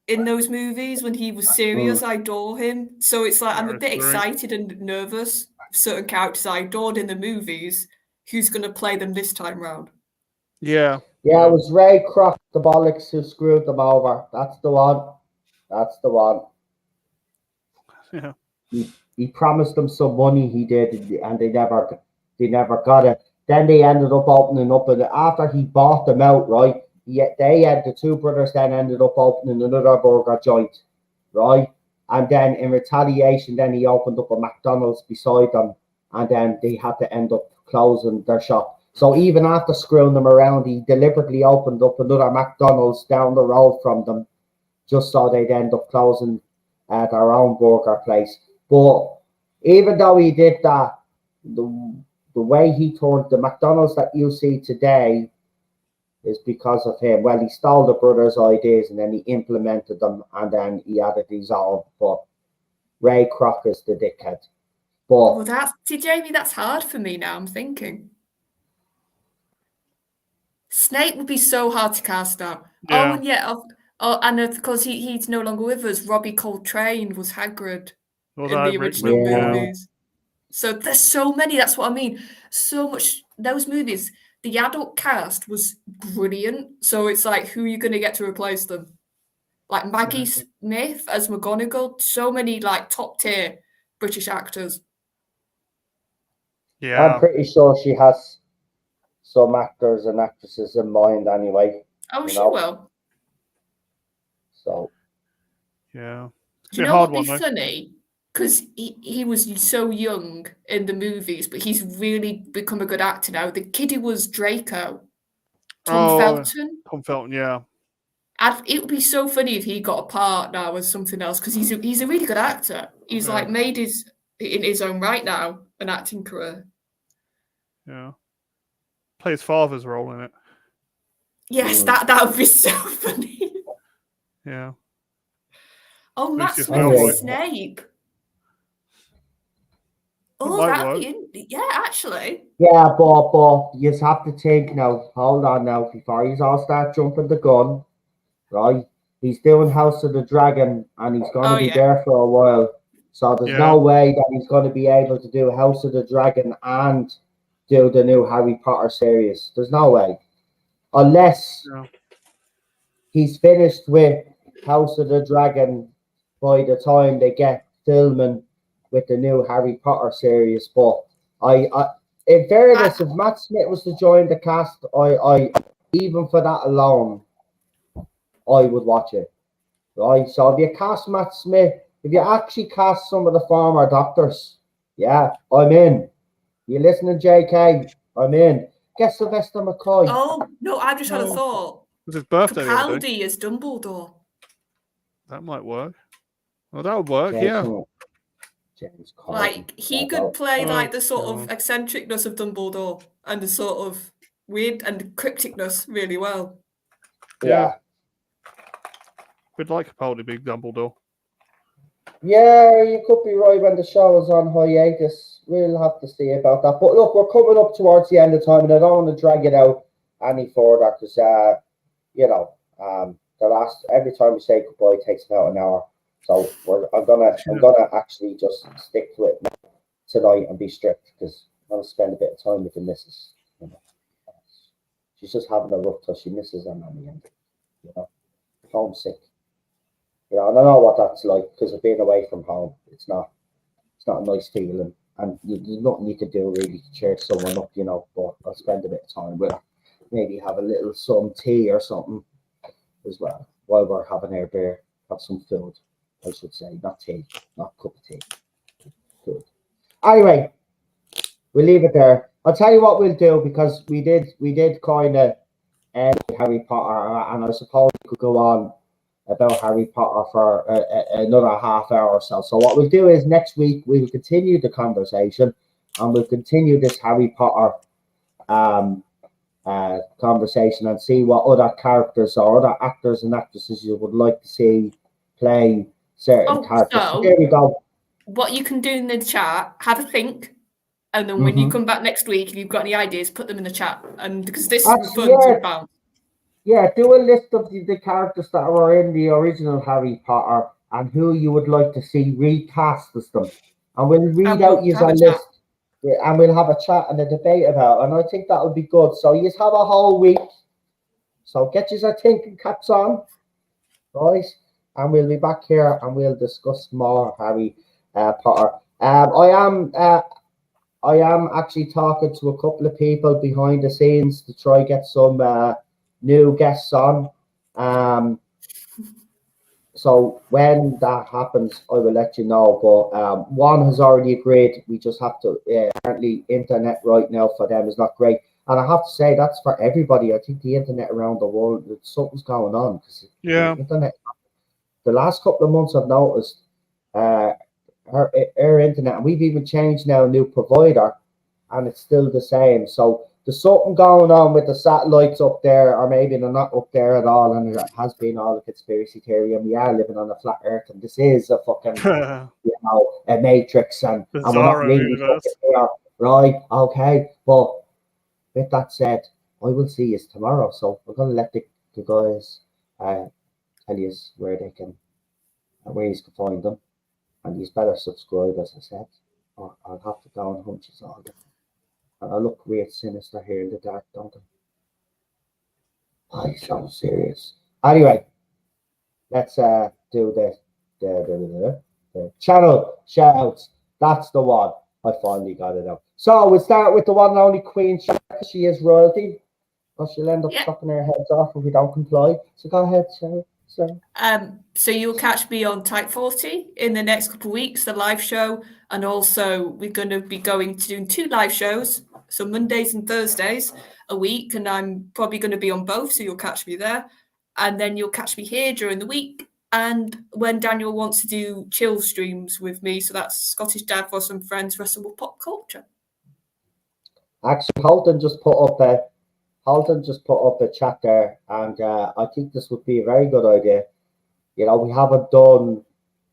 in those movies when he was serious, I adore him. So it's like I'm a bit excited and nervous. Certain characters I adored in the movies, who's going to play them this time round? Yeah. It was Ray Kroc, the bollocks, who screwed them over. That's the one. Yeah. He promised them some money, he did, and they never got it. Then they ended up opening up, and after he bought them out, right? The two brothers then ended up opening another burger joint, right? And then in retaliation, then he opened up a McDonald's beside them, and then they had to end up closing their shop. So even after screwing them around, he deliberately opened up another McDonald's down the road from them, just so they'd end up closing their own burger place. But even though he did that, the way he turned the McDonald's that you see today is because of him. Well, he stole the brothers' ideas and then he implemented them, and then he added his own. But Ray Kroc is the dickhead. But Jamie, that's hard for me now. I'm thinking Snape would be so hard to cast out. Yeah. And of course he's no longer with us. Robbie Coltrane was Hagrid in the original movies. So there's so many. That's what I mean. So much. Those movies. The adult cast was brilliant. So it's like, who are you going to get to replace them? Like Maggie Smith as McGonagall. So many like top tier British actors. Yeah. I'm pretty sure she has some actors and actresses in mind anyway. Oh, she will. So. Yeah. Do you know what would be funny? Because he was so young in the movies, but he's really become a good actor now. The kid who was Draco, Tom Felton. Tom Felton, yeah. It would be so funny if he got a part now as something else, because he's a really good actor. He's like made in his own right now an acting career. Yeah. Play his father's role in it. Yes, that would be so funny. Yeah. Oh, Matt Smith Snape. Oh, that'd be actually. Yeah, but you have to think now. Hold on now, before you all start jumping the gun, right? He's doing House of the Dragon, and he's going to be there for a while. So there's no way that he's going to be able to do House of the Dragon and do the new Harry Potter series. There's no way, unless he's finished with House of the Dragon by the time they get filming with the new Harry Potter series. But in fairness, if Matt Smith was to join the cast, I even for that alone, I would watch it. Right? So if you cast Matt Smith, if you actually cast some of the former Doctors, I'm in. You listening, JK? I'm in. Get Sylvester McCoy. Oh no, I just had a thought. It was his birthday. Capaldi as Dumbledore. That might work. Well, that would work. James like he could play like the sort of eccentricness of Dumbledore and the sort of weird and crypticness really well. Yeah. We'd like Capaldi being Dumbledore. Yeah, you could be right when the show is on hiatus. We'll have to see about that. But look, we're coming up towards the end of time, and I don't want to drag it out any further because, the last every time we say goodbye takes about an hour. So I'm gonna actually just stick to it tonight and be strict because I'm gonna spend a bit of time with the missus. She's just having a rough time. She misses her nanny and homesick. And I know what that's like because of being away from home. It's not a nice feeling, and there's nothing you can do really to cheer someone up, But I'll spend a bit of time with her. Maybe have a little some tea or something as well while we're having our beer. Have some food, I should say, not tea, not cup of tea. Food. Anyway, we'll leave it there. I'll tell you what we'll do because we did kind of end Harry Potter, and I suppose we could go on about Harry Potter for another half hour or so. So what we'll do is next week we will continue the conversation and we'll continue this Harry Potter conversation and see what other characters or other actors and actresses you would like to see play certain characters. So there we go. What you can do in the chat, have a think, and then when you come back next week, if you've got any ideas, put them in the chat. And because this is fun. Yeah, do a list of the characters that were in the original Harry Potter and who you would like to see recast as them. And we'll read out your list. Yeah, and we'll have a chat and a debate about it. And I think that would be good. So you have a whole week. So get your thinking caps on, guys. And we'll be back here and we'll discuss more Harry Potter. I am actually talking to a couple of people behind the scenes to try get some new guests on. So when that happens, I will let you know. But one has already agreed. We just have to, apparently internet right now for them is not great. And I have to say, that's for everybody. I think the internet around the world, something's going on. Yeah. The internet, the last couple of months I've noticed our internet, and we've even changed now a new provider, and it's still the same. So there's something going on with the satellites up there, or maybe they're not up there at all, and it has been all a conspiracy theory, and we are living on a flat earth, and this is a fucking, a matrix, and we're not really there, right? Okay, but with that said, I will see you tomorrow, so we're going to let the guys tell you where they can, where you can find them, and you better subscribe, as I said, or I'll have to go and hunches all day. And I look weird sinister here in the dark, don't I? I sound serious. Anyway, let's do the channel shout-outs. That's the one. I finally got it out. So we'll start with the one and only Queen. She is royalty. Because she'll end up chopping our heads off if we don't comply. So go ahead, Sarah. So you'll catch me on Type 40 in the next couple of weeks, the live show. And also we're going to be going to doing 2 live shows. So Mondays and Thursdays a week. And I'm probably going to be on both. So you'll catch me there. And then you'll catch me here during the week. And when Daniel wants to do chill streams with me. So that's Scottish Dad for some friends, wrestle with pop culture. Actually, Holden just put up a chat there, and I think this would be a very good idea. You know, we haven't done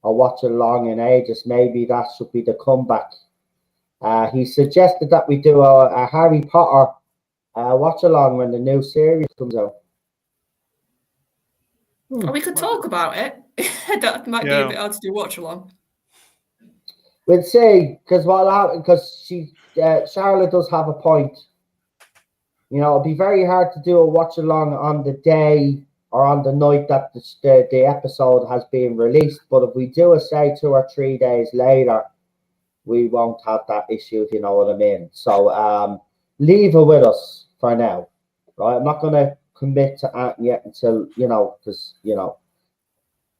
a watch along in ages. Maybe that should be the comeback. He suggested that we do a Harry Potter watch along when the new series comes out. We could talk about it. That might be a bit hard to do watch along. We'll see, because Charlotte does have a point. You know, it'd be very hard to do a watch along on the day or on the night that the episode has been released. But if we do it, say 2 or 3 days later, we won't have that issue, if you know what I mean. So leave it with us for now, right? I'm not going to commit to that yet until, because,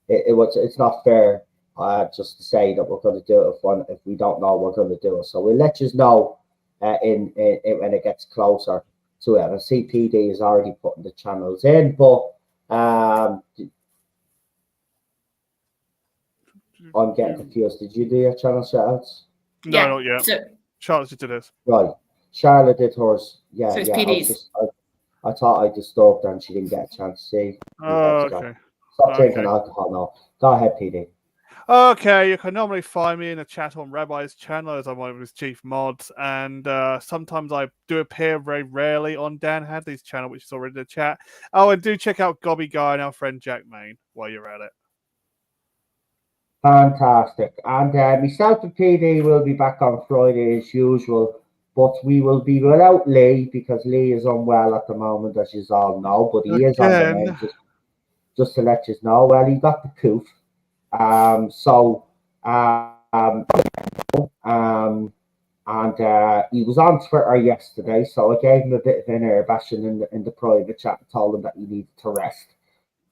it's not fair just to say that we're going to do it if we don't know we're going to do it. So we'll let you know in when it gets closer to it. And CPD is already putting the channels in, but I'm getting confused. Did you do your channel shoutouts? No, not yet. So, Charlotte did this. Right. Charlotte did hers. Yeah, so it's yeah. PD's. I thought I disturbed her and she didn't get a chance to see. Oh, okay. Stop drinking alcohol now. Go ahead, PD. Okay, you can normally find me in a chat on Rabbi's channel as I'm one of his chief mods, and sometimes I do appear very rarely on Dan Hadley's channel, which is already in the chat. Oh, and do check out Gobby Guy and our friend Jack Main while you're at it. Fantastic. And myself and PD will be back on Friday as usual, but we will be without Lee because Lee is unwell at the moment, as you all know, but he is on the mend, just to let you know. Well, he got the coof. And he was on Twitter yesterday, so I gave him a bit of an air bashing in the private chat and told him that he needed to rest.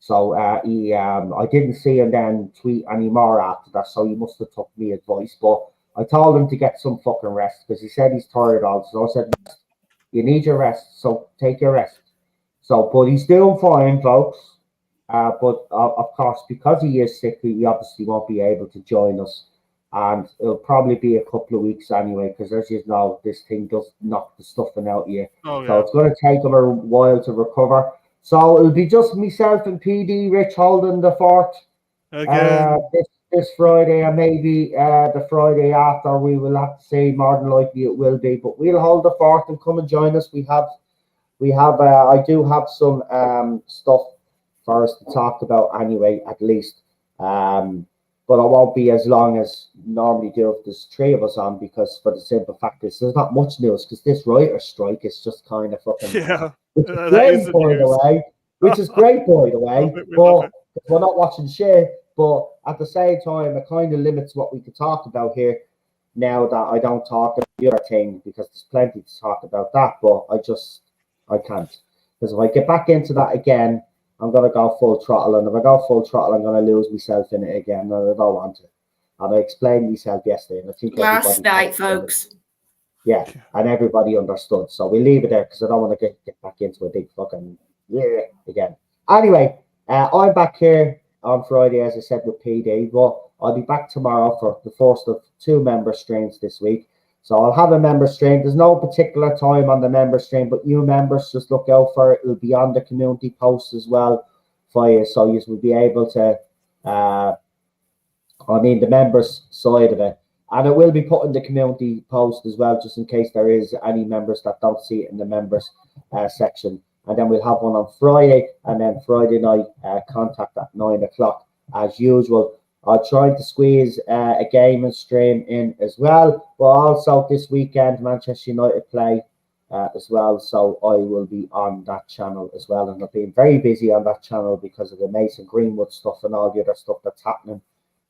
So I didn't see him then tweet anymore after that, so he must have took me advice. But I told him to get some fucking rest because he said he's tired also. So I said, you need your rest, so take your rest. So, but he's doing fine, folks. But of course, because he is sick, he obviously won't be able to join us. And it'll probably be a couple of weeks anyway, because as you know, this thing does knock the stuffing out of you. So it's going to take him a while to recover. So it'll be just myself and PD, Rich holding the fort again this Friday, and maybe the Friday after. We will have to see. More than likely it will be, but we'll hold the fort and come and join us. I do have some stuff for us to talk about anyway, at least. But I won't be as long as normally do if there's 3 of us on, because for the simple fact is there's not much news, because this writer's strike is just kind of fucking which is great, by the way. But we're not watching shit. But at the same time, it kind of limits what we could talk about here now that I don't talk about the other thing, because there's plenty to talk about that, but I can't. Because if I get back into that again, I'm going to go full throttle, and if I go full throttle, I'm going to lose myself in it again, and I don't want to. And I explained myself yesterday, and I think last night, folks. Yeah, and everybody understood. So we leave it there because I don't want to get back into a big fucking again. Anyway, I'm back here on Friday, as I said, with PD, but I'll be back tomorrow for the first of 2 member streams this week. So I'll have a member stream. There's no particular time on the member stream, but you members, just look out for it. It'll be on the community post as well for you, so you will be able to, the members side of it. And it will be put in the community post as well, just in case there is any members that don't see it in the members section. And then we'll have one on Friday, and then Friday night contact at 9 o'clock as usual. I'll try to squeeze a gaming stream in as well, but also this weekend Manchester United play as well, so I will be on that channel as well, and I've been very busy on that channel because of the Mason Greenwood stuff and all the other stuff that's happening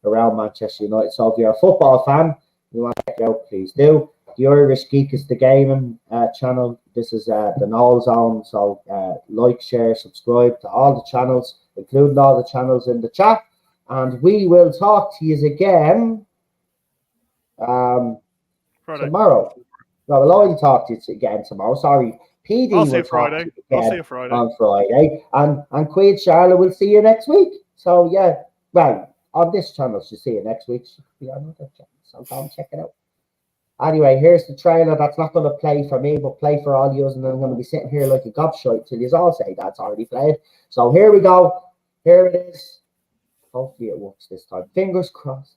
around Manchester United. So if you're a football fan, you want to check it out, please do. the Irish Geek is the gaming channel. This is the Null Zone. So like, share, subscribe to all the channels, including all the channels in the chat. And we will talk to you again tomorrow. No, we'll only talk to you again tomorrow. Sorry. PD will talk to you again on Friday. And Queen Charlotte will see you next week. So, yeah, well, on this channel, she'll see you next week. She'll be on another channel. So go and check it out. Anyway, here's the trailer. That's not going to play for me, but play for all you. And I'm going to be sitting here like a gobshite till you all say that's already played. So here we go. Here it is. Hopefully it works this time. Fingers crossed.